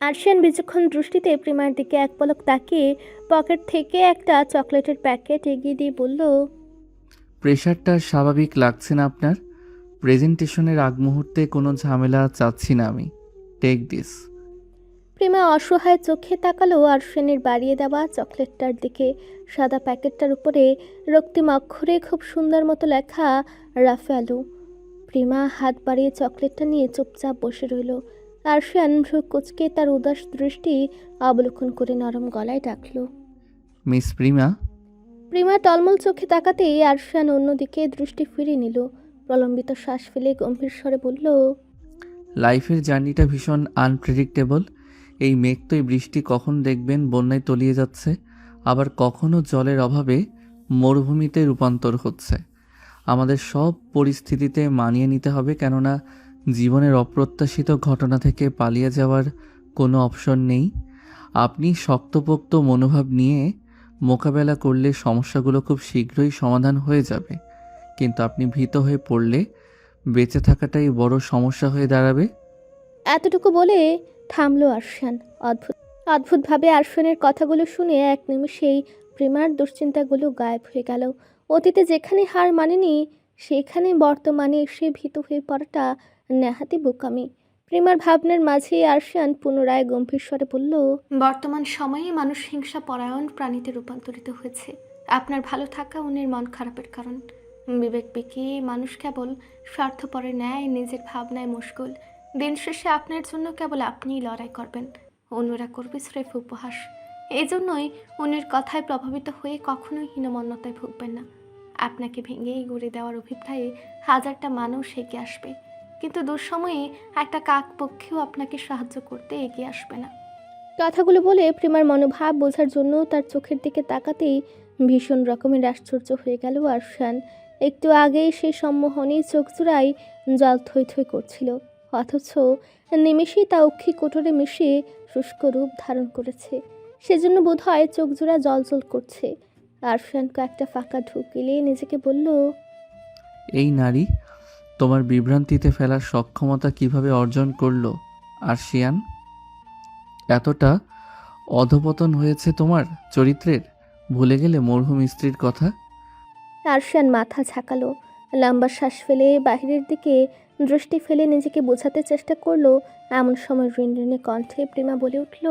আরশান বিচক্ষণ দৃষ্টিতে প্রেমার দিকে এক পলক তাকিয়ে পকেট থেকে একটা চকলেটের প্যাকেট এগিয়ে দিয়ে বলল, প্রেশারটা স্বাভাবিক লাগছে না আপনার? প্রেজেন্টেশনের আগ মুহূর্তে কোনো ঝামেলা চাচ্ছি না আমি। Take this. প্রেমা অসহায় চোখে তাকালো আরশানের বাড়িয়ে দেওয়া চকলেটটার দিকে। সাদা প্যাকেটটার উপরে রক্তিম অক্ষরে খুব সুন্দর মতো লেখা রাফালু। প্রেমা হাত বাড়িয়ে চকলেটটা নিয়ে চুপচাপ বসে রইল। আরশান ভ্রু কুঁচকে তার উদাস দৃষ্টি অবলোকন করে নরম গলায় ডাকল, মিস প্রিমা। প্রেমা টলমল চোখে তাকাতেই আরশান অন্যদিকে দৃষ্টি ফিরিয়ে নিল। প্রলম্বিত শ্বাস ফেলে গম্ভীর স্বরে বলল, লাইফের জার্নিটা ভীষণ আনপ্রেডিক্টেবল। এই মেঘতই বৃষ্টি কখন দেখবেন বন্যায় তলিয়ে যাচ্ছে, আবার কখনো জলের অভাবে মরুভূমিতে রূপান্তর হচ্ছে। আমাদের সব পরিস্থিতিতে মানিয়ে নিতে হবে, কেননা জীবনের অপ্রত্যাশিত ঘটনা থেকে পালিয়ে যাওয়ার কোনো অপশন নেই। আপনি শক্তপোক্ত মনোভাব নিয়ে মোকাবেলা করলে সমস্যাগুলো খুব শীঘ্রই সমাধান হয়ে যাবে, কিন্তু আপনি ভীত হয়ে পড়লে বেঁচে থাকাটাই বড় সমস্যা হয়ে দাঁড়াবে। এতটুকু বলে থামলো আরশান। অদ্ভুতভাবে আরশানের কথাগুলো শুনে এক নিমেষেই প্রেমার দুশ্চিন্তাগুলো গায়েব হয়ে গেল। অতীতে যেখানে হার মানেনি সেখানে বর্তমানে এসে ভীত হয়ে পড়াটা নেহাতি বোকামি। প্রেমার ভাবনার মাঝে আরশান পুনরায় গম্ভীর স্বরে বলল, বর্তমান সময়ে মানুষ হিংসা পরায়ণ প্রাণীতে রূপান্তরিত হয়েছে। আপনার ভালো থাকা অন্যের মন খারাপের কারণ। বিবেক বিকিয়ে মানুষ কেবল স্বার্থপরের ন্যায় নিজের ভাবনায় মশগুল। দিন শেষে আপনার জন্য কেবল আপনিই লড়াই করবেন, অন্যরা করবে স্রেফ উপহাস। এই জন্যই অন্যের কথায় প্রভাবিত হয়ে কখনোই হীনমন্যতায় ভুগবেন না। আপনাকে ভেঙেই গড়ে দেওয়ার অভিপ্রায়ে হাজারটা মানুষ এগিয়ে আসবে, কিন্তু দুঃসময়ে একটা কাক পক্ষেও আপনাকে সাহায্য করতে এগিয়ে আসবে না। কথাগুলো বলে প্রেমার মনোভাব বোঝার জন্য তার চোখের দিকে তাকাতেই ভীষণ রকমের আশ্চর্য হয়ে গেল আরশান। একটু আগেই সেই সম্মোহনী চোখ জোড়াই জল থই থই করছিল, অথচ নিমেষেই তা অক্ষি কোটরে মিশিয়ে শুষ্ক রূপ ধারণ করেছে। সেজন্য বোধহয় চোখ জোড়া জল করছে। আরশান কয়েকটা ফাঁকা ঢুকিলে নিজেকে বলল, এই নারী তোমার বিভ্রান্তিতে ফেলার সক্ষমতা কিভাবে অর্জন করলো আরশিয়ান? এতটা অধপতন হয়েছে তোমার চরিত্রের, ভুলে গেলে মরহুম স্ত্রীর কথা? আরশান মাথা ঝাঁকালো, লম্বা শ্বাস ফেলে বাহিরের দিকে দৃষ্টি ফেলে নিজেকে বোঝাতে চেষ্টা করলো। এমন সময় রিনরিনে কণ্ঠে প্রেমা বলে উঠল,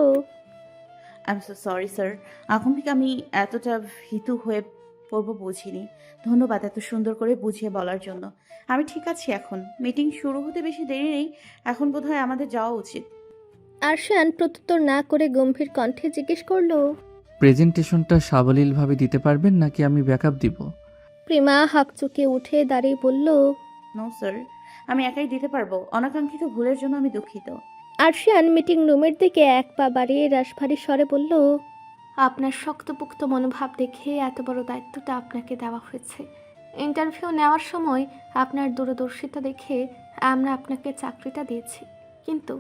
I am so sorry sir, এখন থেকে আমি এতটা ভীতু হয়ে পড়বো বুঝিনি। ধন্যবাদ এত সুন্দর করে বুঝিয়ে বলার জন্য। আমি ঠিক আছি এখন। মিটিং শুরু হতে বেশি দেরি নেই, এখন বোধহয় আমাদের যাওয়া উচিত। আরশান প্রত্যুত্তর না করে গম্ভীর কণ্ঠে জিজ্ঞেস করলো, প্রেজেন্টেশনটা সাবলীলভাবে দিতে পারবেন নাকি আমি ব্যাকআপ দিব? প্রেমা হাঁকচুকে উঠে দাঁড়িয়ে বলল, নো স্যার, আমি একাই দিতে পারবো। অনাকাঙ্ক্ষিত ভুলের জন্য আমি দুঃখিত। আরশিয়ান মিটিং রুমের দিকে এক পা বাড়িয়ে রাশভারী স্বরে বলল, আপনার শক্তপোক্ত মনোভাব দেখে এত বড় দায়িত্বটা আপনাকে দেওয়া হয়েছে। ইন্টারভিউ নেওয়ার সময় আপনার দূরদর্শিতা দেখে আমরা আপনাকে চাকরিটা দিয়েছি, কিন্তু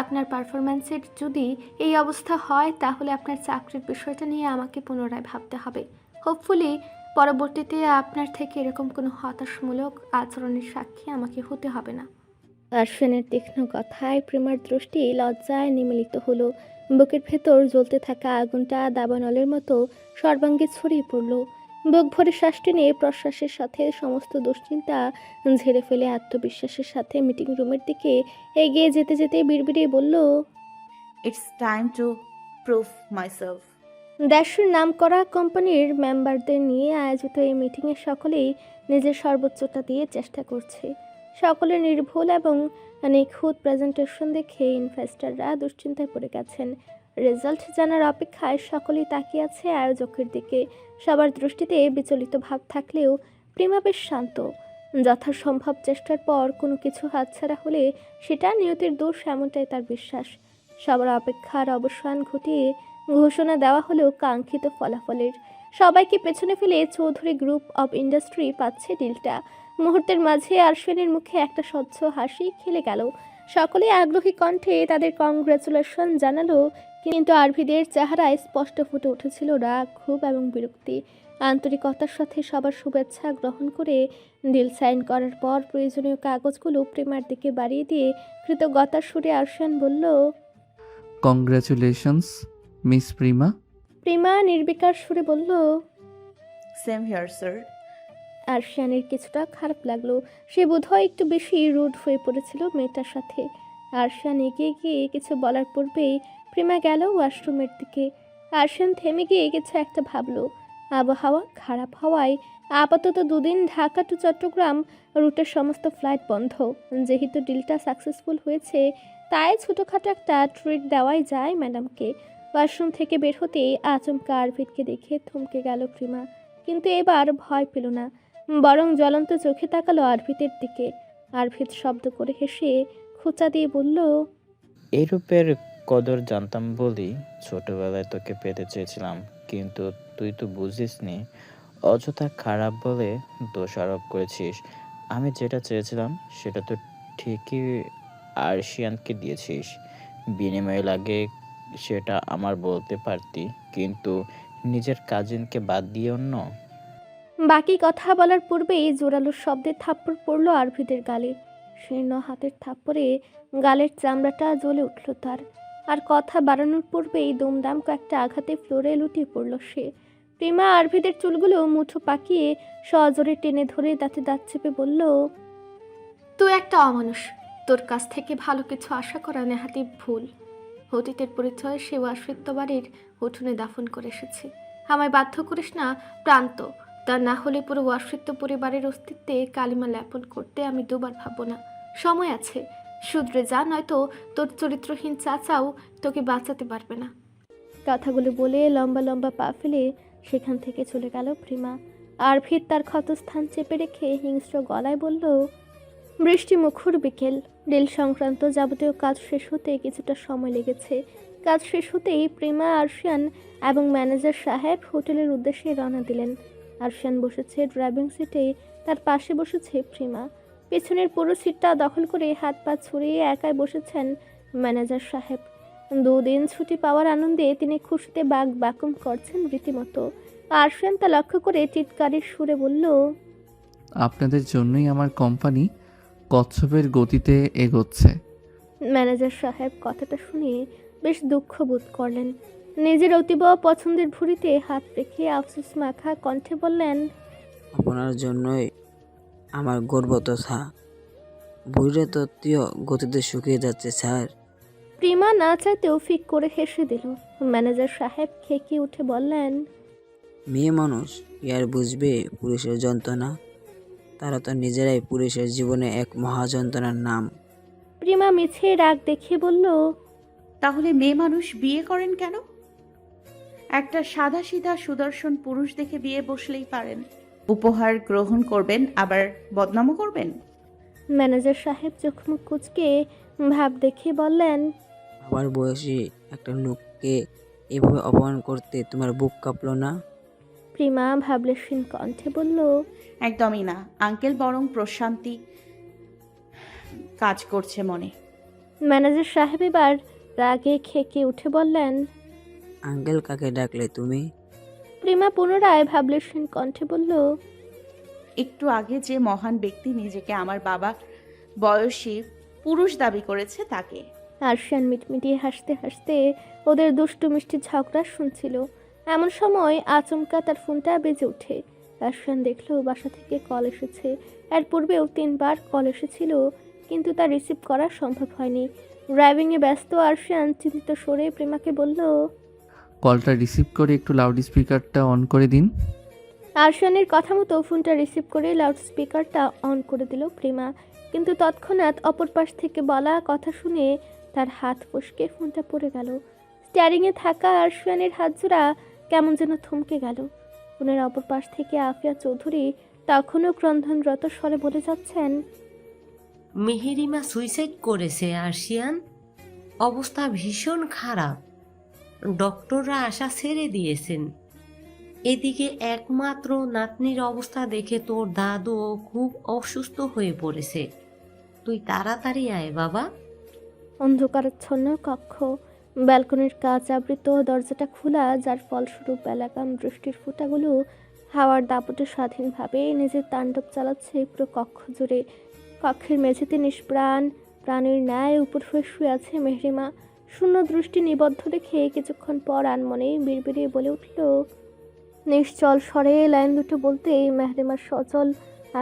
আপনার পারফরম্যান্সের যদি এই অবস্থা হয় তাহলে আপনার চাকরির বিষয়টা নিয়ে আমাকে পুনরায় ভাবতে হবে। হোপফুলি পরবর্তীতে আপনার থেকে এরকম কোনো হতাশমূলক আচরণের সাক্ষী আমাকে হতে হবে না। আরশানের তীক্ষ্ণ কথায় প্রেমার দৃষ্টি লজ্জায় নিমিলিত হলো। বুকের ভেতর জ্বলতে থাকা আগুনটা দাবানলের মতো সর্বাঙ্গে ছড়িয়ে পড়ল। বুক ভরে শ্বাস টেনে প্রশ্বাসের সাথে সমস্ত দুশ্চিন্তা ঝেড়ে ফেলে আত্মবিশ্বাসের সাথে মিটিং রুমের দিকে এগিয়ে যেতে যেতে বিড়বিড়িয়ে বলল, it's time to prove myself. দেশের নামকরা কোম্পানির মেম্বারদের নিয়ে আয়োজিত এই মিটিংয়ে সকলেই নিজের সর্বোচ্চটা দিয়ে চেষ্টা করছে। সকলের নির্ভুল এবং নিখুঁত প্রেজেন্টেশন দেখে ইনভেস্টররা দুশ্চিন্তায় পড়ে গেছেন। রেজাল্ট জানার অপেক্ষায় সকলেই তাকিয়ে আছে আয়োজকের দিকে। সবার দৃষ্টিতে বিচলিত ভাব থাকলেও প্রেমা বেশ শান্ত। যথাসম্ভব চেষ্টার পর কোনো কিছু হাতছাড়া হলে সেটা নিয়তির দোষ, এমনটাই তার বিশ্বাস। সবার অপেক্ষার অবসান ঘটিয়ে ঘোষণা দেওয়া হলো কাঙ্ক্ষিত ফলাফলের। সবাইকে পেছনে ফেলে চৌধুরী গ্রুপ অব ইন্ডাস্ট্রি পাচ্ছে ডিলটা। মুহূর্তের মাঝে আরশানের মুখে একটা স্বচ্ছ হাসি খেলে গেল। সকলে আগ্রহী কণ্ঠে তাদের কংগ্রেচুলেশন জানালো, কিন্তু আরভিদের চেহারায় স্পষ্ট ফুটে উঠেছিল রাগ, ক্ষোভ এবং বিরক্তি। আন্তরিকতার সাথে সবার শুভেচ্ছা গ্রহণ করে ডিল সাইন করার পর প্রয়োজনীয় কাগজগুলো প্রেমার দিকে বাড়িয়ে দিয়ে কৃতজ্ঞতার সুরে আরশান বলল, কংগ্রাচুলেশনস মিস প্রিমা। প্রেমা নির্বিকার সুরে বলল, সেম হিয়ার স্যার। আরশানের কিছুটা খারাপ লাগলো। সে বোধহয় একটু বেশি রুড হয়ে পড়েছিল মেয়েটার সাথে। আরশান এগিয়ে গিয়ে কিছু বলার পূর্বেই প্রেমা গেল ওয়াশরুমের দিকে। আরশান থেমে গিয়ে কিছু একটা ভাবলো। আবহাওয়া খারাপ হওয়ায় আপাতত 2 দিন ঢাকা টু চট্টগ্রাম রুটের সমস্ত ফ্লাইট বন্ধ। যেহেতু ডিলটা সাকসেসফুল হয়েছে তাই ছোটোখাটো একটা ট্রিট দেওয়াই যায় ম্যাডামকে। ওয়াশরুম থেকে বের হতেই আচমকা আরভিদকে দেখে থমকে গেল প্রেমা, কিন্তু এবার ভয় পেল না, বরং জ্বলন্ত চোখে তাকালো আরভিদের দিকে। আরভিদ শব্দ করে হেসে খোঁচা দিয়ে বলল, এই রূপের কদর জানতাম বলি ছোটবেলায় তোকে পেতে চেয়েছিলাম, কিন্তু তুই তো বুঝিসনি অযথা খারাপ বলে দোষারোপ করেছিস। আমি যেটা চেয়েছিলাম সেটা তো ঠিকই আরশিয়ানকে দিয়েছিস। বিনিময়ে লাগে সেটা আমার বলতে পারতি, কিন্তু নিজের কাজিনকে বাদ দিয়ে অন্য। বাকি কথা বলার পূর্বেই জোরালো শব্দে থাপ্পড় পড়ল আরভিদের গালে। শীর্ণ হাতের থাপ্পড়ে গালের চামড়াটা জ্বলে উঠল তার। আর কথা বাড়ানোর পূর্বেই দুমদাম কয়েকটা আঘাতে ফ্লোরে লুটিয়ে পড়ল সে। প্রেমা আরভিদের চুলগুলো মুঠো পাকিয়ে সজোরে টেনে ধরে দাঁতে দাঁত চেপে বলল, তুই একটা অমানুষ। তোর কাছ থেকে ভালো কিছু আশা করা নেহাতি ভুল। অতীতের পরিচয় সে আশ্রিত বাড়ির উঠোনে দাফন করে এসেছে। আমায় বাধ্য করিস না প্রান্ত। তা না হলে পুরো আশ্রিত পরিবারের অস্তিত্বে কালিমা লেপন করতে আমি দুবার ভাববো না। সময় আছে, শুধরে যা, নয়তো তোর চরিত্রহীন চাচাও তোকে বাঁচাতে পারবে না। কথাগুলো বলে লম্বা লম্বা পা ফেলে সেখান থেকে চলে গেল প্রেমা। আরভিদ তার ক্ষতস্থান চেপে রেখে হিংস্র গলায় বলল, বৃষ্টি মুখর বিকেল। রেল সংক্রান্ত যাবতীয় কাজ শেষ হতে কিছুটা সময় লেগেছে। কাজ শেষ হতেই প্রেমা, আরশিয়ান এবং ম্যানেজার সাহেব হোটেলের উদ্দেশ্যে রওনা দিলেন। আরশিয়ান বসেছে ড্রাইভিং সিটে, তার পাশে বসেছে প্রেমা। পেছনের পুরো সিটটা দখল করে হাত পা ছড়িয়ে একাই বসেছেন ম্যানেজার সাহেব। 2 দিন ছুটি পাওয়ার আনন্দে তিনি খুশিতে বাক বাকুম করছেন রীতিমতো। আরশিয়ান তা লক্ষ্য করে চিৎকারের সুরে বলল, আপনাদের জন্যই আমার কোম্পানি কচ্ছপের গতিতে এগোচ্ছে। ম্যানেজার সাহেব কথাটা শুনে বেশ দুঃখ বোধ করলেন। নিজের অতীব পছন্দের ভুঁড়িতে হাত রেখে আফসোস মাখা কণ্ঠে বললেন, আপনার জন্যই আমার গর্ব তথা ভুঁড়ে তত্ত্বীয় গতিতে শুকিয়ে যাচ্ছে স্যার। প্রেমা না চাইতেও ফিক করে হেসে দিল। ম্যানেজার সাহেব খেকিয়ে উঠে বললেন, মেয়ে মানুষ কি আর বুঝবে পুরুষের যন্ত্রণা? তারা তো নিজেরাই পুরুষের জীবনে এক মহাযন্ত্রণার নাম। প্রেমা মিছে রাগ দেখিয়ে বলল, তাহলে মেয়ে মানুষ বিয়ে করেন কেন? একটা সাদা সিধা সুদর্শন পুরুষ দেখে বিয়ে বসলেই পারেন। উপহার গ্রহণ করবেন, আবার বদনামও করবেন। ম্যানেজার সাহেব চোখ মুখ কুঁচকে ভাব দেখিয়ে বললেন, আমার বয়সী একটা লোককে এভাবে অপমান করতে তোমার বুক কাঁপলো না? প্রেমা ভাবলেশীন কণ্ঠে বলল, একদমই না আঙ্কেল, বরং প্রশান্তি কাজ করছে মনে। ম্যানেজার সাহেব এবার রাগে খেকে উঠে বললেন, আঙ্কেল কাকে ডাকলে তুমি? প্রেমা পুনরায় ভাবলেশীন কণ্ঠে বলল, একটু আগে যে মহান ব্যক্তি নিজেকে আমার বাবা বয়সী পুরুষ দাবি করেছে তাকে। আরশিয়ান মিটমিটিয়ে হাসতে হাসতে ওদের দুষ্টু মিষ্টি ঝগড়া শুনছিল। এমন সময় আচমকা তার ফোনটা বেজে ওঠে। আরশিয়ান দেখলো বাসা থেকে কল এসেছে। এর পূর্বেও 3 বার কল এসেছিল, কিন্তু তা রিসিভ করা সম্ভব হয়নি। ড্রাইভিংয়ে ব্যস্ত আরশিয়ান চিন্তিত স্বরে প্রেমাকে বলল, কলটা রিসিভ করে একটু লাউড স্পিকারটা অন করে দিন। আরশিয়ানের কথা মতো ফোনটা রিসিভ করে লাউড স্পিকারটা অন করে দিল প্রেমা। কিন্তু তৎক্ষণাৎ অপর পাশ থেকে বলা কথা শুনে তার হাত ফসকে ফোনটা পড়ে গেল। স্টিয়ারিংয়ে থাকা আরশিয়ানের হাত জোড়া কেমন যেন থমকে গেল। ফোনের অপর পাশ থেকে আফিয়া চৌধুরী তখনও ক্রন্দনরত স্বরে বলে যাচ্ছেন, মেহেরিমা সুইসাইড করেছে আরশিয়ান। অবস্থা ভীষণ খারাপ, ডক্টররা আশা ছেড়ে দিয়েছেন। এদিকে একমাত্র নাতনির অবস্থা দেখে তোর দাদুও খুব অসুস্থ হয়ে পড়েছে। তুই তাড়াতাড়ি আয় বাবা। অন্ধকারাচ্ছন্ন কক্ষ, ব্যালকনির কাঁচ আবৃত, দরজাটা খোলা, যার ফলস্বরূপ বেলাকাম দৃষ্টির ফোঁটাগুলো হাওয়ার দাপটে স্বাধীনভাবে নিজের তাণ্ডব চালাচ্ছে পুরো কক্ষ জুড়ে। কক্ষের মেঝেতে নিষ্প্রাণ প্রাণীর ন্যায় উপর হয়ে শুয়ে আছে মেহরিমা। শূন্য দৃষ্টি নিবদ্ধ রেখে কিছুক্ষণ পর আনমনে বিড়বিড়িয়ে বলে উঠল, নিশ্চল স্বরে লাইন দুটো বলতেই মেহরিমার সচল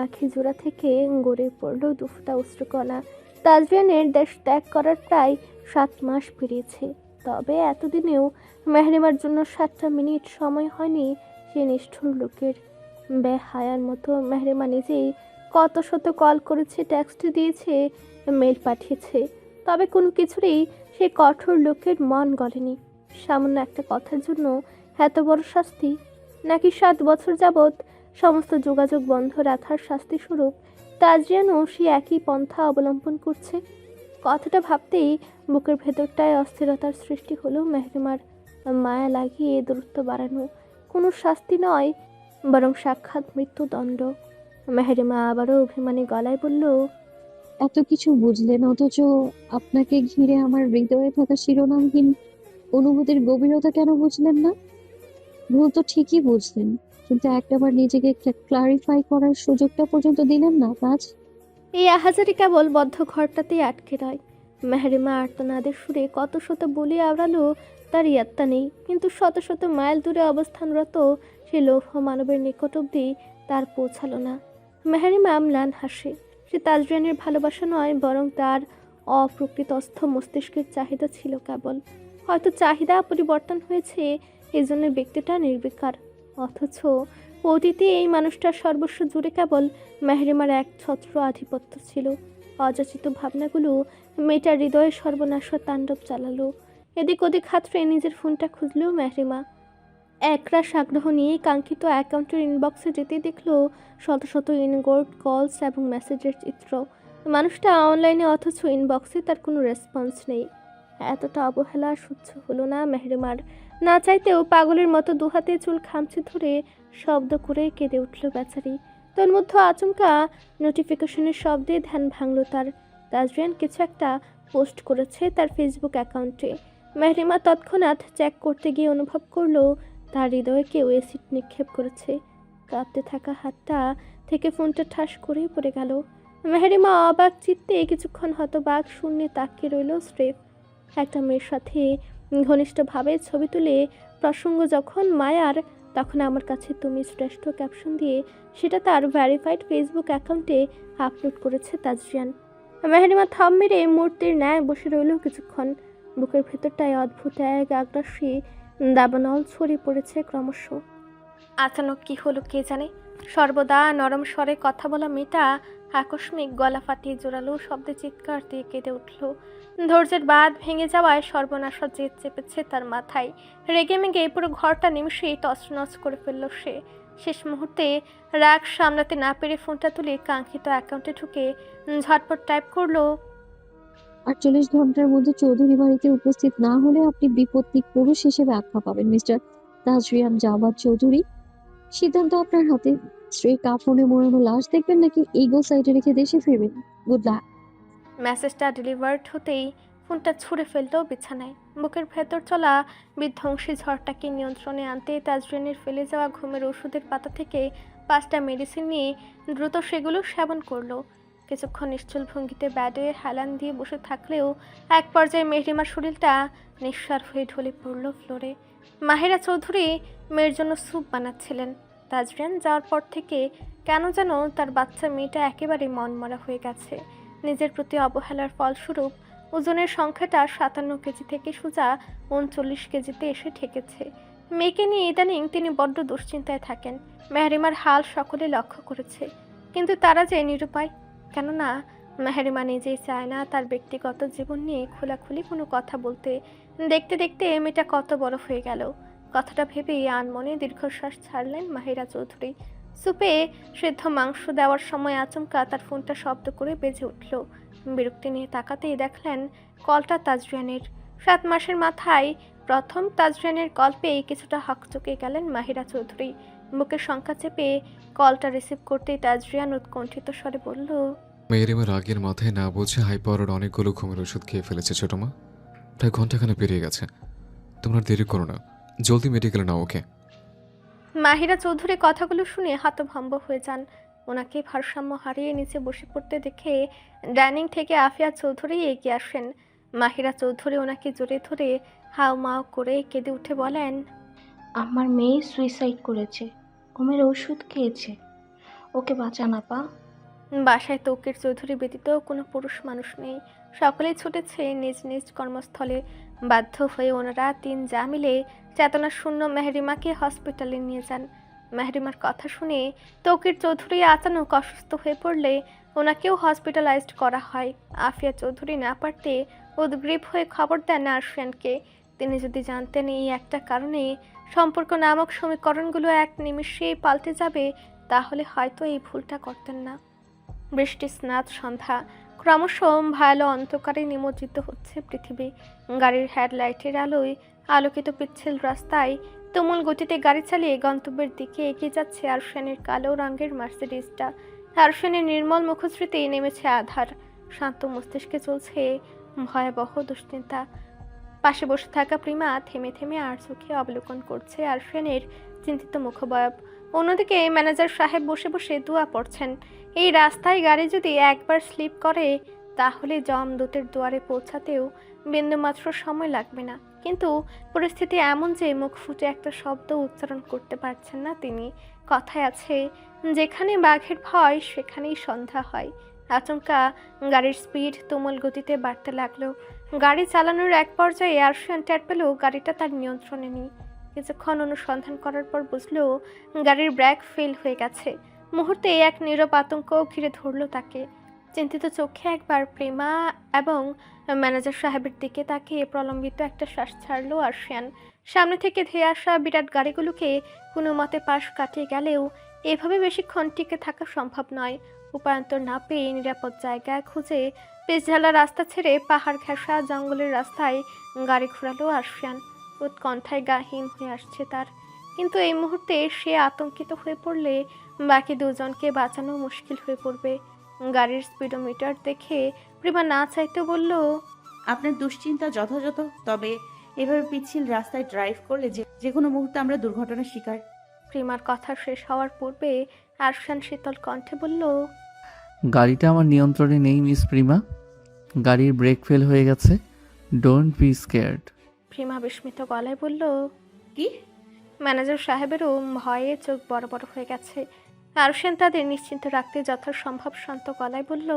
আখি জোড়া থেকে গড়ে পড়ল দুফোঁটা অশ্রুকণা। তাজরিয়ানের দেশ ত্যাগ করার প্রায় 7 মাস পেরিয়েছে, তবে এতদিনেও মেহরিমার জন্য 7টা মিনিট সময় হয়নি সে নিষ্ঠুর লোকের। বেহায়ার মতো মেহরিমা নিজেই কত শত কল করেছে, টেক্সট দিয়েছে, মেল পাঠিয়েছে, তবে কোনো কিছুরই সেই কঠোর লোকের মন গলেনি। সামান্য একটা কথার জন্য এত বড় শাস্তি, নাকি 7 বছর যাবৎ সমস্ত যোগাযোগ বন্ধ রাখার শাস্তি স্বরূপ তাজরিয়ানও সে একই পন্থা অবলম্বন করছে? কথাটা ভাবতেই বুকের ভেতরটায় অস্থিরতার সৃষ্টি হলো মেহরিমার। মায়া লাগিয়ে দূরত্ব বাড়ানো কোনো শাস্তি নয়, বরং সাক্ষাৎ মৃত্যুদণ্ড। মেহেরিমা আবারও অভিমানী গলায় বলল, এত কিছু বুঝলেন অথচ আপনাকে ঘিরে আমার হৃদয়ে থাকা শিরোনামহীন অনুভূতির গভীরতা কেন বুঝলেন না? ভুল তো ঠিকই বুঝলেন, কিন্তু একটাবার নিজেকে ক্লারিফাই করার সুযোগটা পর্যন্ত দিলেন না তাজ। এই আহাজারি কেবল বদ্ধ ঘরটাতেই আটকে রয়। মেহেরিমা আর্তনাদের সুরে কত শত বলি আওড়ালো তার ইয়াত্তা নেই, কিন্তু শত শত মাইল দূরে অবস্থানরত সে লৌহ মানবের নিকট অব্দি তার পৌঁছালো না। মেহেরিমা ম্লান হাসে। সে তাজরিয়ানের ভালোবাসা নয়, বরং তার অপ্রকৃতস্থ মস্তিষ্কের চাহিদা ছিল কেবল। হয়তো চাহিদা পরিবর্তন হয়েছে, এই জন্য ব্যক্তিটা নির্বিকার। অথচ অতীতে এই মানুষটার সর্বস্ব জুড়ে কেবল মেহেরিমার এক ছত্র আধিপত্য ছিল। অযাচিত ভাবনাগুলো মেয়েটার হৃদয়ে সর্বনাশ তাণ্ডব চালালো। এদিক ওদিক হাতড়ে নিজের ফোনটা খুঁজলেও মেহেরিমা একরাশ আগ্রহ নিয়ে কাঙ্ক্ষিত অ্যাকাউন্টের ইনবক্সে যেতে দেখলো শত শত ইনগোর্ড কলস এবং মেসেজের চিত্র। মানুষটা অনলাইনে, অথচ ইনবক্সে তার কোনো রেসপন্স নেই। এতটা অবহেলা সহ্য হলো না মেহেরিমার। না চাইতেও পাগলের মতো দুহাতে চুল খামচে ধরে শব্দ করে কেঁদে উঠল বেচারি। তোর মধ্যে আচমকা নোটিফিকেশনের শব্দে ধ্যান ভাঙল তার। তাজরিয়ান কিছু একটা পোস্ট করেছে তার ফেসবুক অ্যাকাউন্টে। মেহেরিমা তৎক্ষণাৎ চেক করতে গিয়ে অনুভব করলো তার হৃদয়ে কেউ অ্যাসিড নিক্ষেপ করেছে। কাঁপতে থাকা হাতটা থেকে ফোনটা ঠাস করেই পড়ে গেল। মেহেরিমা অবাক চিত্তে কিছুক্ষণ হতবাক শূন্যে তাকিয়ে রইল স্রেফ। একটা মেয়ের সাথে ঘনিষ্ঠভাবে ছবি তুলে প্রসঙ্গ যখন মায়ার, তখন আমার কাছে তুমি শ্রেষ্ঠ ক্যাপশন দিয়ে সেটা তার ভেরিফাইড ফেসবুক অ্যাকাউন্টে আপলোড করেছে তাজরিয়ান। মেহেরিমা থাম মেরে মূর্তির ন্যায় বসে রইল কিছুক্ষণ। বুকের ভেতরটায় অদ্ভুত এক আগ্রাসী দাবানল ছড়িয়ে পড়েছে ক্রমশ। আচানক কি হলো কে জানে। সর্বদা নরম স্বরে কথা বলা মেয়েটা আকস্মিক গলা ফাটিয়ে জোরালো শব্দে চিৎকার দিয়ে কেঁদে উঠল। ধৈর্যের বাঁধ ভেঙে যাওয়ায় সর্বনাশা জেদ চেপেছে তার মাথায়। রেগে মেগে পুরো ঘরটা নিমিষেই তছনছ করে ফেলল সে। শেষ মুহূর্তে রাগ সামলাতে না পেরে ফোনটা তুলে কাঙ্ক্ষিত অ্যাকাউন্টে ঢুকে ঝটপট টাইপ করলো, 48 ঘন্টার মধ্যে চৌধুরী বাড়িতে উপস্থিত না হলে আপনি বিপত্তিক পুরুষ হিসেবে আখ্যা পাবেন মিস্টার তাজরিয়ান জাওয়াদ চৌধুরী। সিদ্ধান্ত আপনার হাতে। স্ত্রীর কাফনে মোড়ানো লাশ দেখবেন নাকি ইগো সাইডে রেখে দেশে ফিরবেন? Good luck. মেসেজটা ডেলিভার্ড হতেই ফোনটা ছুঁড়ে ফেলতো বিছানায়। বুকের ভেতর চলা বিধ্বংসী ঝড়টাকে নিয়ন্ত্রণে আনতে তাজরিয়ানের ফেলে যাওয়া ঘুমের ওষুধের পাতা থেকে 5টা মেডিসিন নিয়ে দ্রুত সেগুলো সেবন করলো। কিছুক্ষণ নিশ্চল ভঙ্গিতে ব্যাডে হেলান দিয়ে বসে থাকলেও এক পর্যায়ে মেহরিমার শরীরটা নিঃসার হয়ে ঢলে পড়ল ফ্লোরে। মাহিরা চৌধুরী মেয়ের জন্য স্যুপ বানাচ্ছিলেন। তাজরিয়ান যাওয়ার পর থেকে কেন যেন তার বাচ্চা মেয়েটা একেবারে মনমরা হয়ে গেছে। নিজের প্রতি অবহেলার ফলস্বরূপ ওজনের সংখ্যাটা 57 কেজি থেকে সোজা 39 কেজিতে এসে ঠেকেছে। মেয়েকে নিয়ে ইদানিং তিনি বড্ড দুশ্চিন্তায় থাকেন। মেহরিমার হাল সকলে লক্ষ্য করেছে, কিন্তু তারা যে নিরুপায়। কেননা মেহরিমা নিজেই চায় না তার ব্যক্তিগত জীবন নিয়ে খোলাখুলি কোনো কথা বলতে। দেখতে দেখতে মেয়েটা কত বড় হয়ে গেল। কথাটা ভেবেই আনমনে দীর্ঘশ্বাস ছাড়লেন মাহিরা চৌধুরী। সুপে সেদ্ধ মাংস দেওয়ার সময় আচমকা তার ফোনটা শব্দ করে বেজে উঠল। বিরক্তি নিয়ে তাকাতেই দেখলেন কলটা তাজরিয়ানের। 7 মাসের মাথায় প্রথম তাজরিয়ানের কল পেয়ে কিছুটা হকচকে গেলেন মাহিরা চৌধুরী। বুকের শঙ্কা চেপে কলটা রিসিভ করতেই তাজরিয়ান উৎকণ্ঠিত স্বরে বলল, মেয়েরিমার রাগের মাথায় না বুঝে হাই পাওয়ার অনেকগুলো ঘুমের ওষুধ খেয়ে ফেলেছে ছোট মা। প্রায় ঘন্টাখানে পেরিয়ে গেছে। তোমরা দেরি করো না, জলদি মেডিকেলে নাও ওকে। মাহিরা চৌধুরী কথাগুলো শুনে হতভম্ব হয়ে যান। ওনাকে ভারসাম্য হারিয়ে নিচে বসে পড়তে দেখে ডাইনিং থেকে আফিয়া চৌধুরী এগিয়ে আসেন। মাহিরা চৌধুরী ওনাকে জড়িয়ে ধরে হাও মাও করে কেঁদে উঠে বলেন, আমার মেয়ে সুইসাইড করেছে, ঘুমের ওষুধ খেয়েছে, ওকে বাঁচান আপা। বাসায় তৌকির চৌধুরী ব্যতীত কোনো পুরুষ মানুষ নেই। সকলেই ছুটেছে নিজ নিজ কর্মস্থলে। বাধ্য হয়ে ওনারা 3 যা মিলে চেতনা শূন্য মেহরিমাকে হসপিটালে নিয়ে যান। মেহরিমার কথা শুনে তৌকির চৌধুরী আচানক অসুস্থ হয়ে পড়লে ওনাকেও হসপিটালাইজড করা হয়। আফিয়া চৌধুরী না পারতে উদ্গ্রীব হয়ে খবর দেন আরশিয়ানকে। তিনি যদি জানতেন এই একটা কারণে সম্পর্ক নামক সমীকরণগুলো এক নিমিষেই পাল্টে যাবে, তাহলে হয়তো এই ভুলটা করতেন না। বৃষ্টি স্নাত সন্ধ্যা, ক্রমশ ভয়ালো অন্ধকারে নিমজ্জিত হচ্ছে পৃথিবী। গাড়ির হেডলাইটের আলোয় আলোকিত পিচ্ছিল রাস্তায় তুমুল গতিতে গাড়ি চালিয়ে গন্তব্যের দিকে এগিয়ে যাচ্ছে আরশানের কালো রঙের মার্সিডিজটা। আরশানের নির্মল মুখশ্রীতে নেমেছে আধার। শান্ত মস্তিষ্কে চলছে ভয়াবহ দুশ্চিন্তা। পাশে বসে থাকা প্রিমা থেমে থেমে আর চোখে অবলোকন করছে আরশানের চিন্তিত মুখবয়ব। অন্যদিকে ম্যানেজার সাহেব বসে বসে দোয়া পড়ছেন। এই রাস্তায় গাড়ি যদি একবার স্লিপ করে তাহলে যমদূতের দুয়ারে পৌঁছাতেও বিন্দুমাত্র সময় লাগবে না। কিন্তু পরিস্থিতি এমন যে মুখ ফুটে একটা শব্দ উচ্চারণ করতে পারছেন না তিনি। কথায় আছে, যেখানে বাঘের ভয় সেখানেই সন্ধ্যা হয়। আচমকা গাড়ির স্পিড তুমুল গতিতে বাড়তে লাগলো। গাড়ি চালানোর এক পর্যায়ে আরশান টের পেল গাড়িটা তার নিয়ন্ত্রণে নেই। কিছুক্ষণ অনুসন্ধান করার পর বুঝলো গাড়ির ব্রেক ফেল হয়ে গেছে। মুহূর্তে এক নীরব আতঙ্ক ঘিরে ধরলো তাকে। চিন্তিত চোখে একবার প্রেমা এবং ম্যানেজার সাহেবের দিকে তাকিয়ে প্রলম্বিত একটা শ্বাস ছাড়লো আরশিয়ান। সামনে থেকে ধেয়ে আসা বিরাট গাড়িগুলোকে কোনো মতে পাশ কাটিয়ে গেলেও এভাবে বেশিক্ষণ টিকে থাকা সম্ভব নয়। উপায়ন্তর না পেয়ে নিরাপদ জায়গা খুঁজে পেছঝালা রাস্তা ছেড়ে পাহাড় ঘেঁষা জঙ্গলের রাস্তায় গাড়ি ঘোরালো আরশিয়ান। উৎকণ্ঠায় গা হিম হয়ে আসছে তার। কিন্তু এই মুহূর্তে সে আতঙ্কিত হয়ে পড়লে বাকি দুজনকে বাঁচানো মুশকিল হয়ে পড়বে। গাড়ির স্পিডোমিটার দেখে প্রেমা না চাইতে বলল, আপনার দুশ্চিন্তা যথাযথ, তবে এভাবে পিচ্ছিল রাস্তায় ড্রাইভ করলে যে কোনো মুহূর্তে আমরা দুর্ঘটনার শিকার। প্রেমার কথা শেষ হওয়ার পূর্বে আরশান শীতল কণ্ঠে বলল, গাড়িটা আমার নিয়ন্ত্রণে নেই মিস প্রিমা। গাড়ির ব্রেক ফেল হয়ে গেছে। Don't be scared. প্রেমা বিস্মিত গলায় বলল, কি? ম্যানেজার সাহেবেরও ভয়ে চোখ বড় বড় হয়ে গেছে। আরশান তাদের নিশ্চিন্ত রাখতে যথাসম্ভব শান্ত গলায় বলল,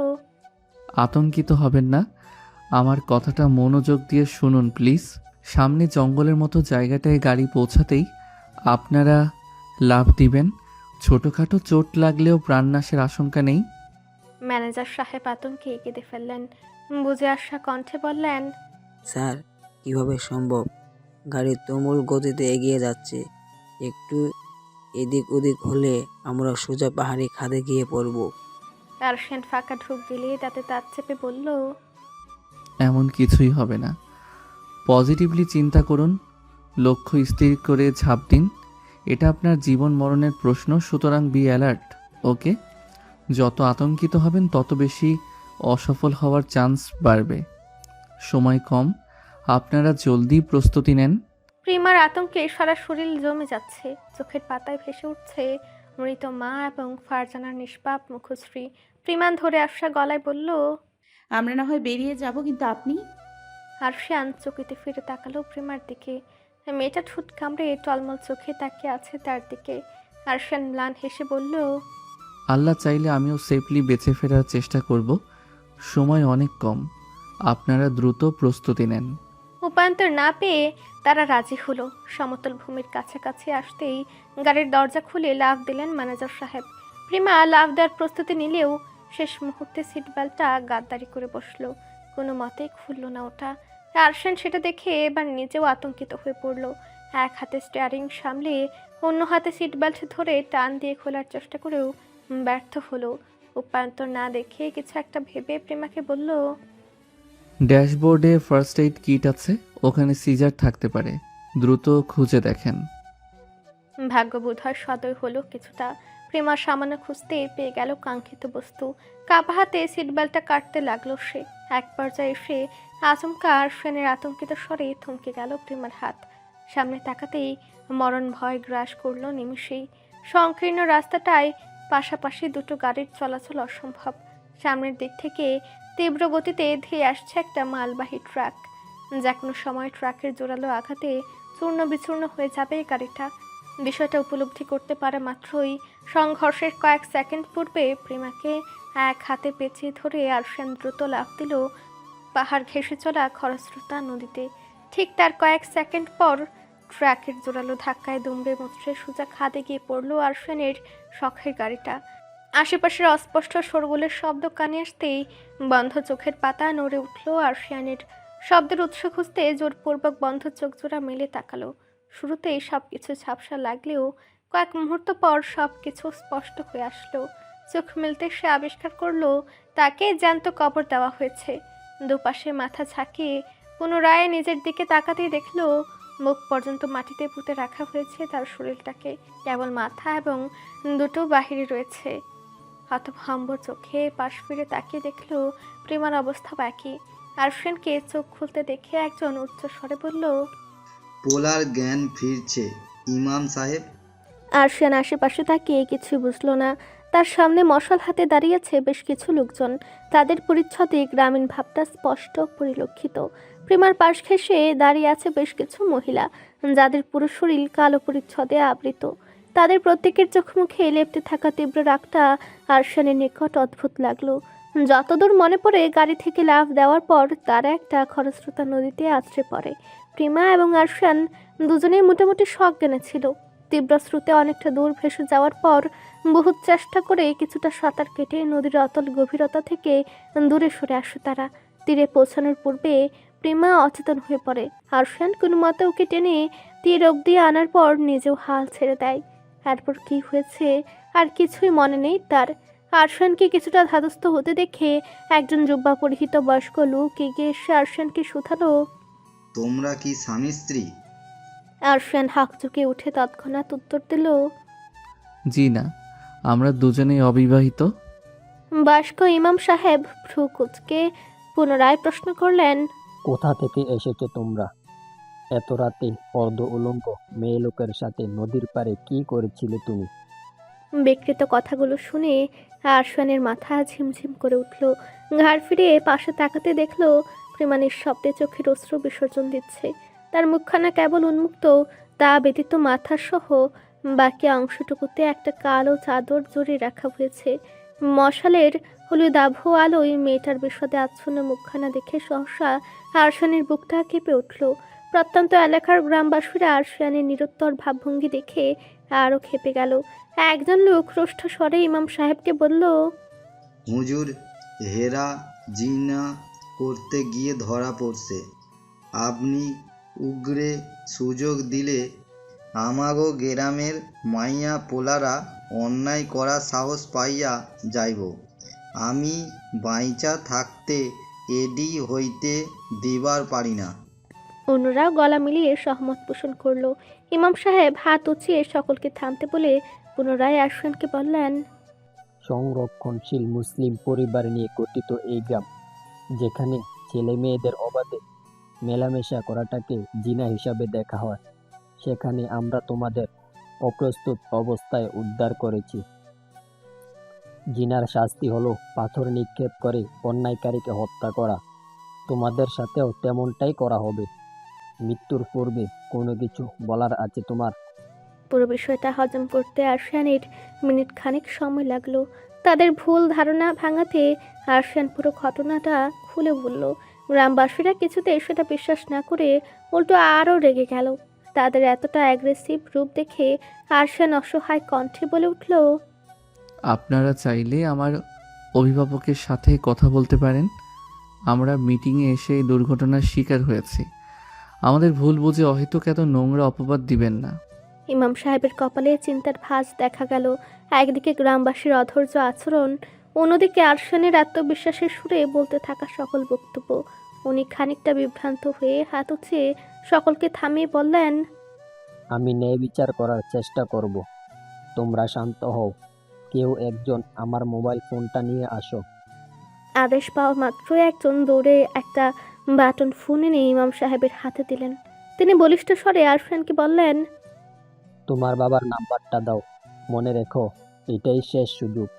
আতঙ্কিত হবেন না, আমার কথাটা মনোযোগ দিয়ে শুনুন প্লিজ। সামনে জঙ্গলের মতো জায়গাটায় গাড়ি পৌঁছাতেই আপনারা লাফ দিবেন। ছোটোখাটো চোট লাগলেও প্রাণনাশের আশঙ্কা নেই। ম্যানেজার সাহেব আতঙ্কে কেঁদে ফেললেন। বুঝে আসা কণ্ঠে বললেন, স্যার, কিভাবে সম্ভব? গাড়ি তুমুল গতিতে এগিয়ে যাচ্ছে। একটু এদিক ওদিক হলে আমরা সোজা পাহাড়ি খাদে গিয়ে পড়ব। আরশান ফাঁকা ঢুক দিলে তাতে তার চেপে বলল, এমন কিছুই হবে না। পজিটিভলি চিন্তা করুন, লক্ষ্য স্থির করে ঝাঁপ দিন। এটা আপনার জীবন মরণের প্রশ্ন, সুতরাং বি অ্যালার্ট, ওকে? যত আতঙ্কিত হবেন তত বেশি অসফল হওয়ার চান্স বাড়বে। সময় কম, আপনারা জলদি প্রস্তুতি নেন। প্রিমার আতঙ্কে সারা শরীর জমে যাচ্ছে। চোখের পাতায় ভেসে উঠছে মৃত মা এবং ফারজানার নিষ্পাপ মুখশ্রী। প্রিমান ধরে আসা গলায় বলল, আমরা না হয় বেরিয়ে যাব, কিন্তু আপনি? আরশিয়ান চকিতে ফিরে তাকালো প্রিমার দিকে। মেয়েটা ঠোঁট কামড়ে টলমল চোখে তাকিয়ে আছে তার দিকে। আরশিয়ান ম্লান হেসে বলল, আল্লাহ চাইলে আমিও সেফলি বেঁচে ফেরার চেষ্টা করব। সময় অনেক কম, আপনারা দ্রুত প্রস্তুতি নেন। উপায়ন্তর না পেয়ে তারা রাজি হলো। সমতল ভূমির কাছাকাছি আসতেই গাড়ির দরজা খুলে লাফ দিলেন ম্যানেজার সাহেব। প্রিমা লাফ দেওয়ার প্রস্তুতি নিলেও শেষ মুহূর্তে সিট বেল্টটা গাদ্দারি করে বসলো। কোনো মতেই খুলল না ওটা। আরশান সেটা দেখে এবার নিজেও আতঙ্কিত হয়ে পড়ল। এক হাতে স্টিয়ারিং সামলে অন্য হাতে সিট বেল্ট ধরে টান দিয়ে খোলার চেষ্টা করেও ব্যর্থ হলো। উপায়ন্তর না দেখে কিছু একটা ভেবে প্রেমাকে বলল, ড্যাশবোর্ডে ফার্স্ট এইড কিট আছে, ওখানে সিজার থাকতে পারে, দ্রুত খুঁজে দেখেন। ভাগ্যবোধ হয় সদয় হলো কিছুটা। প্রেমা সামান্য খুঁজতে পেয়ে গেল কাঙ্ক্ষিত বস্তু। কাপা হাতে সিট বেল্টটা কাটতে লাগলো সে। এক পর্যায়ে এসে আচমকা আরশানের আতঙ্কিত স্বরে থমকে গেল প্রেমার হাত। সামনে তাকাতেই মরণ ভয় গ্রাস করলো নিমিষেই। সংকীর্ণ রাস্তাটায় পাশাপাশি দুটো গাড়ির চলাচল অসম্ভব। সামনের দিক থেকে তীব্র গতিতে ধেয়ে আসছে একটা মালবাহী ট্রাক। যে কোনো সময় ট্রাকের জোরালো আঘাতে চূর্ণ বিচূর্ণ হয়ে যাবে গাড়িটা। বিষয়টা উপলব্ধি করতে পারে মাত্রই সংঘর্ষের কয়েক সেকেন্ড পূর্বে প্রেমাকে এক হাতে পেঁচিয়ে ধরে আরশান দ্রুত লাফ দিল পাহাড় ঘেঁষে চলা খরস্রোতা নদীতে। ঠিক তার কয়েক সেকেন্ড পর ট্রাকের জোরালো ধাক্কায় দুমড়ে মুচড়ে সোজা খাদে গিয়ে পড়ল আরশানের শখের গাড়িটা। আশেপাশের অস্পষ্ট শোরগোলের শব্দ কানে আসতেই বন্ধ চোখের পাতা নড়ে উঠল আরশিয়ানের। শব্দের উৎস খুঁজতে জোরপূর্বক বন্ধ চোখ জোড়া মেলে তাকালো। শুরুতেই সব কিছু ঝাপসা লাগলেও কয়েক মুহূর্ত পর সব কিছু স্পষ্ট হয়ে আসলো। চোখ মেলতে সে আবিষ্কার করলো তাকে জ্যান্ত কবর দেওয়া হয়েছে। দুপাশে মাথা ঝাঁকিয়ে পুনরায় নিজের দিকে তাকাতেই দেখলো মুখ পর্যন্ত মাটিতে পুঁতে রাখা হয়েছে তার শরীরটাকে, কেবল মাথা এবং দুটো বাহিরে রয়েছে। হতভম্ব চোখে পাশ ফিরে তাকিয়ে দেখলো প্রেমার অবস্থা একই। আরফিয়ানকে চোখ খুলতে দেখে একজন উচ্চস্বরে বলল, পোলার জ্ঞান ফিরছে ইমাম সাহেব। আরফিয়ান আশেপাশে তাকিয়ে কিছু বুঝলো না। তার সামনে মশাল হাতে দাঁড়িয়েছে বেশ কিছু লোকজন। তাদের পরিচ্ছদে গ্রামীণ ভাবটা স্পষ্ট পরিলক্ষিত। প্রেমার পাশ ঘেঁষে দাঁড়িয়ে আছে বেশ কিছু মহিলা, যাদের পুরো শরীর কালো পরিচ্ছদে আবৃত। তাদের প্রত্যেকের চোখ মুখে লেপ্টে থাকা তীব্র রাগটা আরফিয়ানের নিকট অদ্ভুত লাগলো। যতদূর মনে পড়ে, গাড়ি থেকে লাফ দেওয়ার পর তারা একটা খরস্রোতা নদীতে আছড়ে পড়ে। প্রেমা এবং আরফিয়ান দুজনেই মোটামুটি সজ্ঞানে ছিল। তীব্র স্রোতে অনেকটা দূর ভেসে যাওয়ার পর বহুত চেষ্টা করে কিছুটা সাঁতার কেটে নদীর অতল গভীরতা থেকে দূরে সরে আসে তারা। তীরে পৌঁছানোর পূর্বে প্রেমা অচেতন হয়ে পড়ে। আরফিয়ান কোনো মতে ওকে টেনে তীর অবধি আনার পর নিজেও হাল ছেড়ে দেয়। এরপর কি হয়েছে আর কিছুই মনে নেই তার। আরফিয়ানকে কিছুটা ধাতস্থ হতে দেখে একজন জুব্বা পরিহিত বয়স্ক লোক এগিয়ে এসে আরফিয়ানকে শুধালো, তোমরা কি স্বামী স্ত্রী? আরফিয়ান হাঁক চুকে উঠে তৎক্ষণাৎ উত্তর দিল, জি না, আমরা দুজনেই অবিবাহিত। বয়স্ক ইমাম সাহেব ভ্রু কুঁচকে পুনরায় প্রশ্ন করলেন, কোথা থেকে এসেছো তোমরা? এত রাতে অর্ধ উলঙ্গ মেয়ে লোকের সাথে নদীর পাড়ে কি করেছিলে তুমি? বিকৃত কথাগুলো শুনে আরফিয়ানের মাথা ঝিমঝিম করে উঠল। ঘাড় ফিরিয়ে পাশে তাকাতে দেখলো প্রেমা নিঃশব্দে চোখের অশ্রু বিসর্জন দিচ্ছে। তার মুখখানা কেবল উন্মুক্ত, তা ব্যতীত মাথা সহ বাকি অংশটুকুতে একটা কালো চাদর জড়িয়ে রাখা হয়েছে। মশালের হলুদ আবহ আলোয় মেয়েটার বিশদে আচ্ছন্ন মুখখানা দেখে সহসা আরফিয়ানের বুকটা কেঁপে উঠল। প্রত্যন্ত এলাকার গ্রামবাসীরা আরফিয়ানের নিরুত্তর ভাবভঙ্গি দেখে আরও খেপে গেল। একজন লোক রুষ্ট স্বরে ইমাম সাহেবকে বলল, হুজুর, হেরা জিনা করতে গিয়ে ধরা পড়ছে। আপনি উগরে সুযোগ দিলে আমাগো গ্রামের মাইয়া পোলারা অন্যায় করার সাহস পাইয়া যাইব। আমি বাইচা থাকতে এডি হইতে দিবার পারি না। অন্যরাও গলা মিলিয়ে সহমত পোষণ করলো। ইমাম সাহেব হাত উঁচিয়ে সকলকে থামতে বলে পুনরায় আরফিয়ানকে বললেন, সংরক্ষণশীল মুসলিম পরিবার নিয়ে গঠিত এই গ্রাম, যেখানে ছেলে মেয়েদের অবাধে মেলামেশা করাটাকে জিনা হিসাবে দেখা হয়, সেখানে আমরা তোমাদের অপ্রস্তুত অবস্থায় উদ্ধার করেছি। জিনার শাস্তি হলো পাথর নিক্ষেপ করে অন্যায়কারীকে হত্যা করা। তোমাদের সাথেও তেমনটাই করা হবে। মৃত্যুর পূর্বে কোনো কিছু বলার আছে তোমার? পুরো বিষয়টা হজম করতে আরফিয়ানের মিনিট খানেক সময় লাগলো। তাদের ভুল ধারণা ভাঙাতে আরফিয়ান পুরো ঘটনাটা খুলে বলল। গ্রামবাসীরা কিছুতেই সেটা বিশ্বাস না করে উল্টো আরও রেগে গেল। তাদের এতটা অ্যাগ্রেসিভ রূপ দেখে আরফিয়ান অসহায় কণ্ঠে বলে উঠল, আপনারা চাইলে আমার অভিভাবকের সাথে কথা বলতে পারেন। আমরা মিটিংয়ে এসে এই দুর্ঘটনার শিকার হয়েছি। আমাদের ভুল বুঝে অহেতুক এত নোংরা অপবাদ দিবেন না। ইমাম সাহেবের কপালে চিন্তার ভাঁজ দেখা গেল। একদিকে গ্রামবাসীর অধৈর্য আচরণ, অন্যদিকে আরফিয়ানের আত্মবিশ্বাসের সুরে বলতে থাকা সকল বক্তব্য। উনি খানিকটা বিভ্রান্ত হয়ে হাত উঠিয়ে সকলকে থামিয়ে বললেন, আমি ন্যায় বিচার করার চেষ্টা করব। তোমরা শান্ত হও। কেউ একজন আমার মোবাইল ফোনটা নিয়ে আসো। আদেশ পাওয়া মাত্রই একজন দৌড়ে একটা বাটন ফোন এনে ইমাম সাহেবের হাতে দিলেন। তিনি বলিষ্ঠ স্বরে আরফিয়ানকে বললেন, তোমার বাবার নাম্বারটা দাও। মনে রেখো, এটাই শেষ সুযোগ।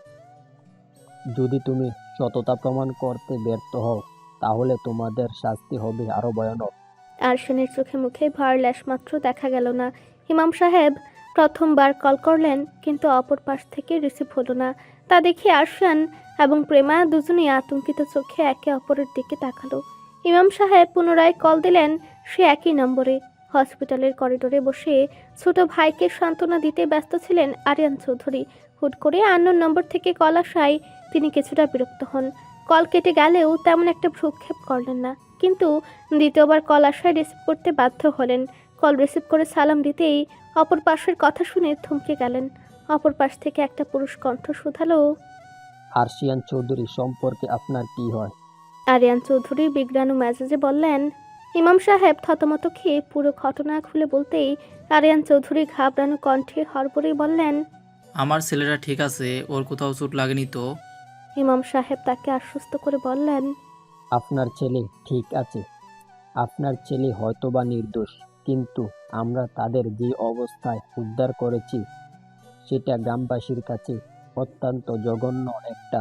যদি তুমি সততা প্রমাণ করতে ব্যর্থ হও, তাহলে তোমাদের শাস্তি হবে আরো ভয়ানক। আরফিয়ানের চোখে মুখে ভয়ের লেশমাত্র দেখা গেল না। ইমাম সাহেব প্রথমবার কল করলেন, কিন্তু অপর পাশ থেকে রিসিভ হলো না। তা দেখে আরফিয়ান এবং প্রেমা দুজনেই আতঙ্কিত চোখে একে অপরের দিকে তাকালো। ইমাম সাহেব পুনরায় কল দিলেন সে একই নম্বরে। হসপিটালের করিডোরে বসে ছোট ভাইকে সান্ত্বনা দিতে ব্যস্ত ছিলেন আরিয়ান চৌধুরী। হুট করে আননোন নম্বর থেকে কল আসায় তিনি কিছুটা বিরক্ত হন। কল কেটে গেলেও তেমন একটা ভ্রুক্ষেপ করলেন না, কিন্তু দ্বিতীয়বার কল আসায় রিসিভ করতে বাধ্য হলেন। কল রিসিভ করে সালাম দিতেই অপর পাশের কথা শুনে থমকে গেলেন। অপর পাশ থেকে একটা পুরুষ কণ্ঠ শুধালো, আরশিয়ান চৌধুরী সম্পর্কে আপনার কি হয়? আরিয়ান চৌধুরী বিগ্রানু মেজাজে বললেন, ইমাম সাহেব থতমত খেয়ে পুরো ঘটনা খুলে বলতেই আরিয়ান চৌধুরী ঘাবড়ানো কণ্ঠে হড়বড়ে বললেন, আমার ছেলেটা ঠিক আছে, ওর কোথাও চোট লাগেনি তো? ইমাম সাহেব তাকে আশ্বস্ত করে বললেন, আপনার ছেলে ঠিক আছে। আপনার ছেলে হয়তোবা নির্দোষ, কিন্তু আমরা তাদের যে অবস্থায় উদ্ধার করেছি সেটা গ্রামবাসীর কাছে অত্যন্ত জঘন্য একটা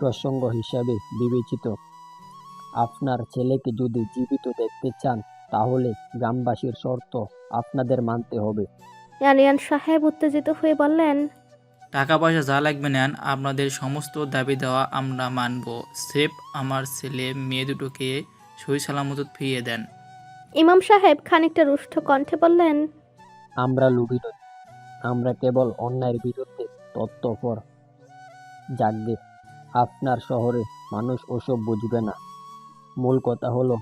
প্রসঙ্গ হিসাবে বিবেচিত। আপনার ছেলেকে যদি জীবিত দেখতে চান তাহলে গ্রামবাসীর শর্ত আপনাদের মানতে হবে। আরিয়ান সাহেব উত্তেজিত হয়ে বললেন, টাকা পয়সা যা লাগবে নেন, আপনাদের সমস্ত দাবি দেওয়া আমরা মানব। সেফ আমার ছেলে মেয়ে দুটোকে সহি সালামত ফিরিয়ে দেন। ইমাম সাহেব খানিকটা রুষ্ট কণ্ঠে বললেন, আমরা লোভী নই, আমরা কেবল অন্যায়ের বিরুদ্ধে তৎপর। যাকগে, আপনার শহরে মানুষ ওসব বুঝবে না। মূল কথা হলো,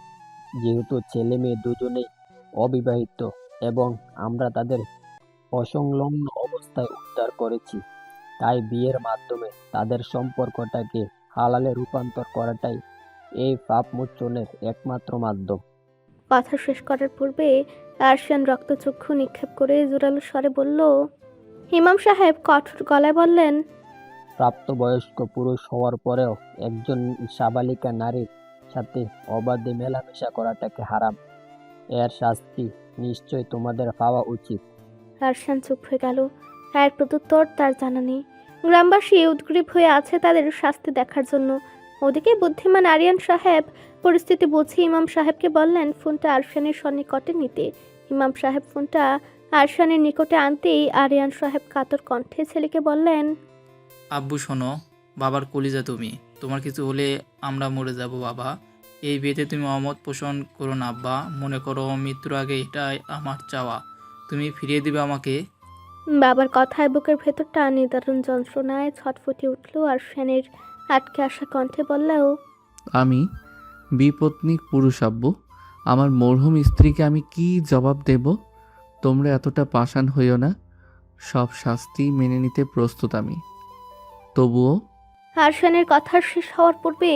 যেহেতু ছেলে মেয়ে দুজনেই অবিবাহিত এবং আমরা তাদের অসংলগ্ন অবস্থায় উদ্ধার করেছি, তাই বিয়ের মাধ্যমে তাদের সম্পর্কটাকে হালালে রূপান্তর করাটাই এই পাপ মোচনের একমাত্র মাধ্যম। কথা শেষ করার পূর্বে আরশিয়ান রক্তচক্ষু নিক্ষেপ করে জোরালো স্বরে বলল। ইমাম সাহেব কঠোর গলায় বললেন, প্রাপ্তবয়স্ক পুরুষ হওয়ার পরেও একজন সাবালিকা নারীর সাথে অবাধে মেলামেশা করাটাকে হারাম। এর শাস্তি নিশ্চয় তোমাদের পাওয়া উচিত। আরশিয়ান চুপ হয়ে গেল। এর প্রত্যুত্তর তার জানা নেই। গ্রামবাসী উদ্গ্রীব হয়ে আছে তাদের শাস্তি দেখার জন্য। ওদিকে বুদ্ধিমান আরিয়ান সাহেব পরিস্থিতি বুঝে ইমাম সাহেবকে বললেন ফোনটা আরশিয়ানের সন্নিকটে নিতে। ইমাম সাহেব ফোনটা আরশিয়ানের নিকটে আনতেই আরিয়ান সাহেব কাতর কণ্ঠে ছেলেকে বললেন, আব্বু শোনো, বাবার কলিজা তুমি, তোমার কিছু হলে আমরা মরে যাব বাবা। এই বিয়েতে তুমি অমত পোষণ করো না আব্বা। মনে করো মৃত্যুর আগে এটাই আমার চাওয়া, তুমি ফিরিয়ে দিবে আমাকে। বাবার কথায় বুকের ভেতরটা নিদারুণ যন্ত্রণায় ছটফটে উঠল। আরশিয়ানের আটকে আসা কণ্ঠে বলল, আমি বিপত্নিক পুরুষ আব্বু, আমার মরহুম স্ত্রীকে আমি কি জবাব দেব? তোমরা এতটা পাষাণ হইও না, সব শাস্তি মেনে নিতে প্রস্তুত আমি। তবুও আরশিয়ানের কথা শেষ হওয়ার পূর্বে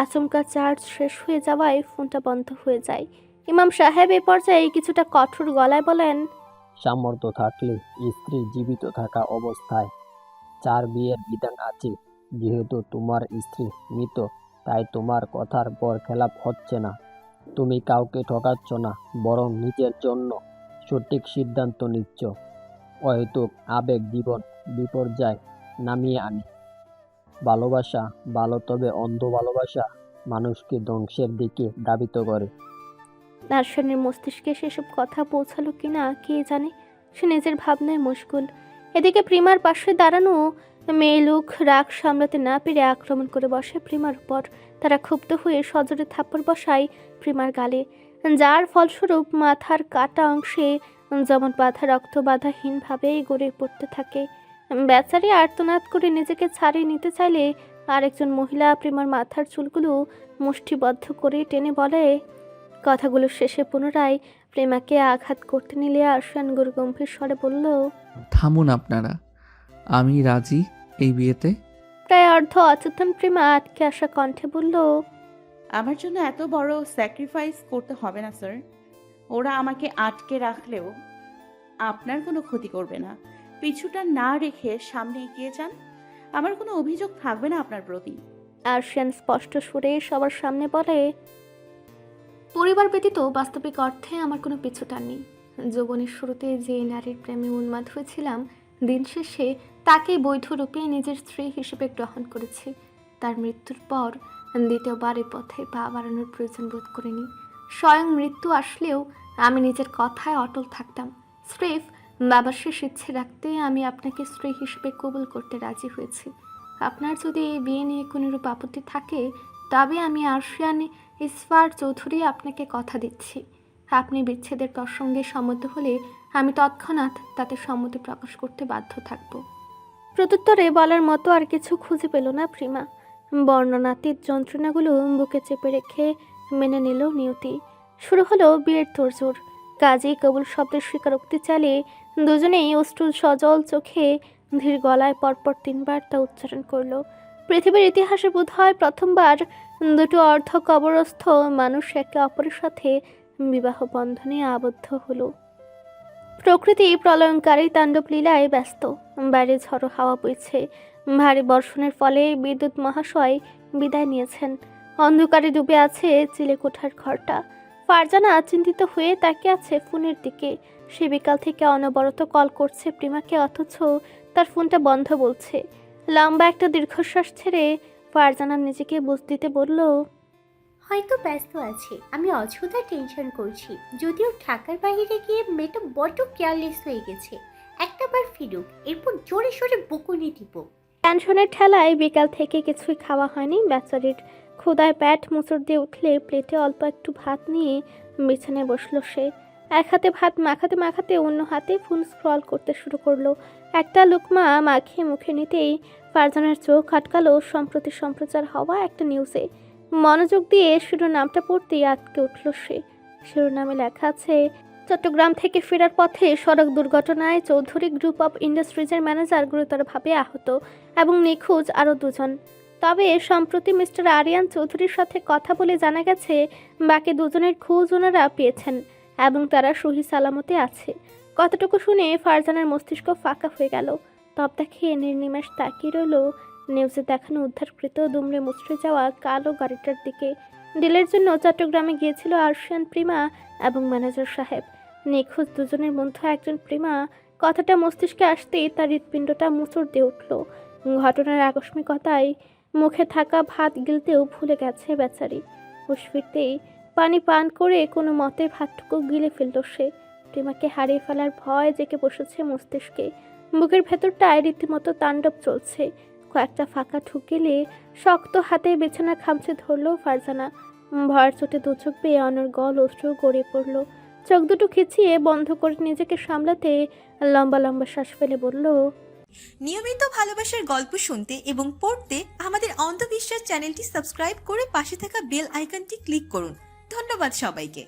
আচমকা চার্জ শেষ হয়ে যাওয়ায় ফোনটা বন্ধ হয়ে যায়। ইমাম সাহেব এ পর্যায়ে কিছুটা কঠোর গলায় বলেন, সামর্থ্য থাকলে স্ত্রী জীবিত থাকা অবস্থায় 4 বিয়ের বিধান আছে। যেহেতু তোমার স্ত্রী মৃত, তাই তোমার কথার পর খেলাপ হচ্ছে না। তুমি কাউকে ঠকাচ্ছ না, বরং নিজের জন্য সঠিক সিদ্ধান্ত নিচ্ছ। অহেতুক আবেগ জীবন বিপর্যয় নামিয়ে আনে। ভালোবাসা ভালো, তবে অন্ধ ভালোবাসা মানুষকে ধ্বংসের দিকে ধাবিত করে। আরশিয়ানের মস্তিষ্কে সেসব কথা পৌঁছালো কিনা কে জানে। সে নিজের ভাবনায় মশগুল। এদিকে প্রিমার পাশে দাঁড়ানো মেয়ে লোক রাগ সামলাতে না পেরে আক্রমণ করে বসে প্রিমার উপর। তারা ক্ষুব্ধ হয়ে সজোরে থাপ্পড় বসায় প্রিমার গালে, যার ফলস্বরূপ মাথার কাটা অংশে যেমন বাঁধা রক্ত বাধাহীনভাবেই গড়ে পড়তে থাকে। বেচারি আর্তনাদ করে নিজেকে ছাড়িয়ে নিতে চাইলে আরেকজন মহিলা প্রিমার মাথার চুলগুলো মুষ্টিবদ্ধ করে টেনে বলে। কথাগুলো শেষে পুনরায় প্রেমাকে আঘাত করতে নিলে আরশিয়ান গম্ভীর স্বরে বলল, থামুন আপনারা, আমি রাজি এই বিয়েতে। প্রায় অর্ধ অচেতন প্রেমা আটকে আসা কণ্ঠে বলল, আমার জন্য এত বড় স্যাক্রিফাইস করতে হবে না স্যার। ওরা আমাকে আটকে রাখলেও আপনার কোনো ক্ষতি করবে না। পিছুটা না রেখে সামনে এগিয়ে যান, আমার কোনো অভিযোগ থাকবে না আপনার প্রতি। আরশিয়ান স্পষ্ট সুরে সবার সামনে বলে, পরিবার ব্যতীত বাস্তবিক অর্থে আমার কোনো পিছুটান নেই। যৌবনের শুরুতে যে নারীর প্রেমে উন্মাদ হয়েছিলাম, দিন শেষে তাকেই বৈধ রূপে নিজের স্ত্রী হিসেবে গ্রহণ করেছি। তার মৃত্যুর পর দ্বিতীয়বার এ পথে পা বাড়ানোর প্রয়োজন বোধ করিনি। স্বয়ং মৃত্যু আসলেও আমি নিজের কথায় অটল থাকতাম। স্রেফ বাবার শেষ ইচ্ছে রাখতে আমি আপনাকে স্ত্রী হিসেবে কবুল করতে রাজি হয়েছি। আপনার যদি এই বিয়ে নিয়ে কোনোরূপ আপত্তি থাকে, তবে আমি আরশিয়ান ইসফার চৌধুরী আপনাকে কথা দিচ্ছি, আপনি বিচ্ছেদের প্রসঙ্গে সম্মত হলে আমি তৎক্ষণাৎ তাতে সম্মতি প্রকাশ করতে বাধ্য থাকব। প্রত্যুত্তরে বলার মতো আর কিছু খুঁজে পেল না প্রিমা। বর্ণনাতীত যন্ত্রণাগুলো বুকে চেপে রেখে মেনে নিল নিয়তি। শুরু হলো বিয়ের তোড়জোড়। কাজেই কবুল শব্দের স্বীকারোক্তি চালিয়ে দুজনেই অশ্রু সজল চোখে ধীর গলায় পরপর 3 বার তা উচ্চারণ করলো। পৃথিবীর ইতিহাসে বোধ হয় প্রথমবার দুটো অর্ধ কবরস্থ মানুষ একে অপরের সাথে বিবাহ বন্ধনে আবদ্ধ হলো। প্রকৃতি প্রলয়ঙ্কারী তাণ্ডব লীলায় ব্যস্ত। বাইরে ঝড়ো হাওয়া বইছে। ভারী বর্ষণের ফলে বিদ্যুৎ মহাশয় বিদায় নিয়েছেন। অন্ধকারে ডুবে আছে চিলেকোঠার ঘরটা। ফারজানা চিন্তিত হয়ে তাকিয়ে আছে ফোনের দিকে। সে বিকাল থেকে অনবরত কল করছে প্রিমাকে, অথচ তার ফোনটা বন্ধ বলছে। লম্বা একটা দীর্ঘশ্বাস ছেড়ে ফারজানা নিজেকে বুঝ দিতে বলল, হয়তো ব্যস্ত আছে, আমি অযথা টেনশন করছি। যদিও ঢাকার বাইরে গিয়ে মেয়েটা বড্ড কেয়ারলেস হয়ে গেছে। একটাবার ফিরুক, এরপর জোরে সোরে বকুনি দিব। টেনশনের ঠেলায় বিকাল থেকে কিছুই খাওয়া হয়নি বেচারির। ক্ষুধায় পেট মুচড় দিয়ে উঠলে প্লেটে অল্প একটু ভাত নিয়ে বিছানায় বসলো সে। এক হাতে ভাত মাখাতে মাখাতে অন্য হাতে ফোন স্ক্রল করতে শুরু করলো। একটা লুকমা মাখিয়ে মুখে নিতেই ফারজানার চোখ আটকালো সম্প্রতি সম্প্রচার হওয়া একটা নিউজে। মনোযোগ দিয়ে শিরোনামটা পড়তেই আটকে উঠল সে। শিরোনামে লেখা আছে, চট্টগ্রাম থেকে ফেরার পথে সড়ক দুর্ঘটনায় চৌধুরী গ্রুপ অফ ইন্ডাস্ট্রিজের ম্যানেজার গুরুতরভাবে আহত এবং নিখোঁজ আরও দুজন। তবে সম্প্রতি মিস্টার আরিয়ান চৌধুরীর সাথে কথা বলে জানা গেছে বাকি দুজনের খোঁজ ওনারা পেয়েছেন এবং তারা সহি সালামতে আছে। কতটুকু শুনে ফারজানার মস্তিষ্ক ফাঁকা হয়ে গেল। তবদা খেয়ে নির্নিমেষ তাকিয়ে রইল নিউজে দেখানো উদ্ধারকৃত দুমড়ে মুচড়ে যাওয়া কালো গাড়িটার দিকে। ডিলের জন্য চট্টগ্রামে গিয়েছিল আরশিয়ান, প্রিমা এবং ম্যানেজার সাহেব। নিখোঁজ দুজনের মধ্যে একজন প্রিমা। কথাটা মস্তিষ্কে আসতেই তার হৃৎপিণ্ডটা মুচড় দিয়ে উঠল। ঘটনার আকস্মিকতায় মুখে থাকা ভাত গিলতেও ভুলে গেছে বেচারি। হুঁশ ফিরতেই পানি পান করে কোনো মতে ভাতটুকু গিলে ফেলল সে। প্রিমাকে হারিয়ে ফেলার ভয় জেঁকে বসেছে মস্তিষ্কে। বুকের ভেতরটায় রীতিমতো তাণ্ডব চলছে। কয়েকটা ফাঁকা ঠুকেলে শক্ত হাতে বিছানা খামচে ধরল ফারজানা। ভয়ের চোটে দুচোখ পেয়ে অনর্গল অশ্রু গড়িয়ে পড়ল। চোখ দুটো খিচিয়ে বন্ধ করে নিজেকে সামলাতে লম্বা লম্বা শ্বাস ফেলে বলল, নিয়মিত ভালোবাসার গল্প শুনতে এবং পড়তে আমাদের অন্ধবিশ্বাস চ্যানেলটি সাবস্ক্রাইব করে পাশে থাকা বেল আইকনটি ক্লিক করুন। ধন্যবাদ সবাইকে।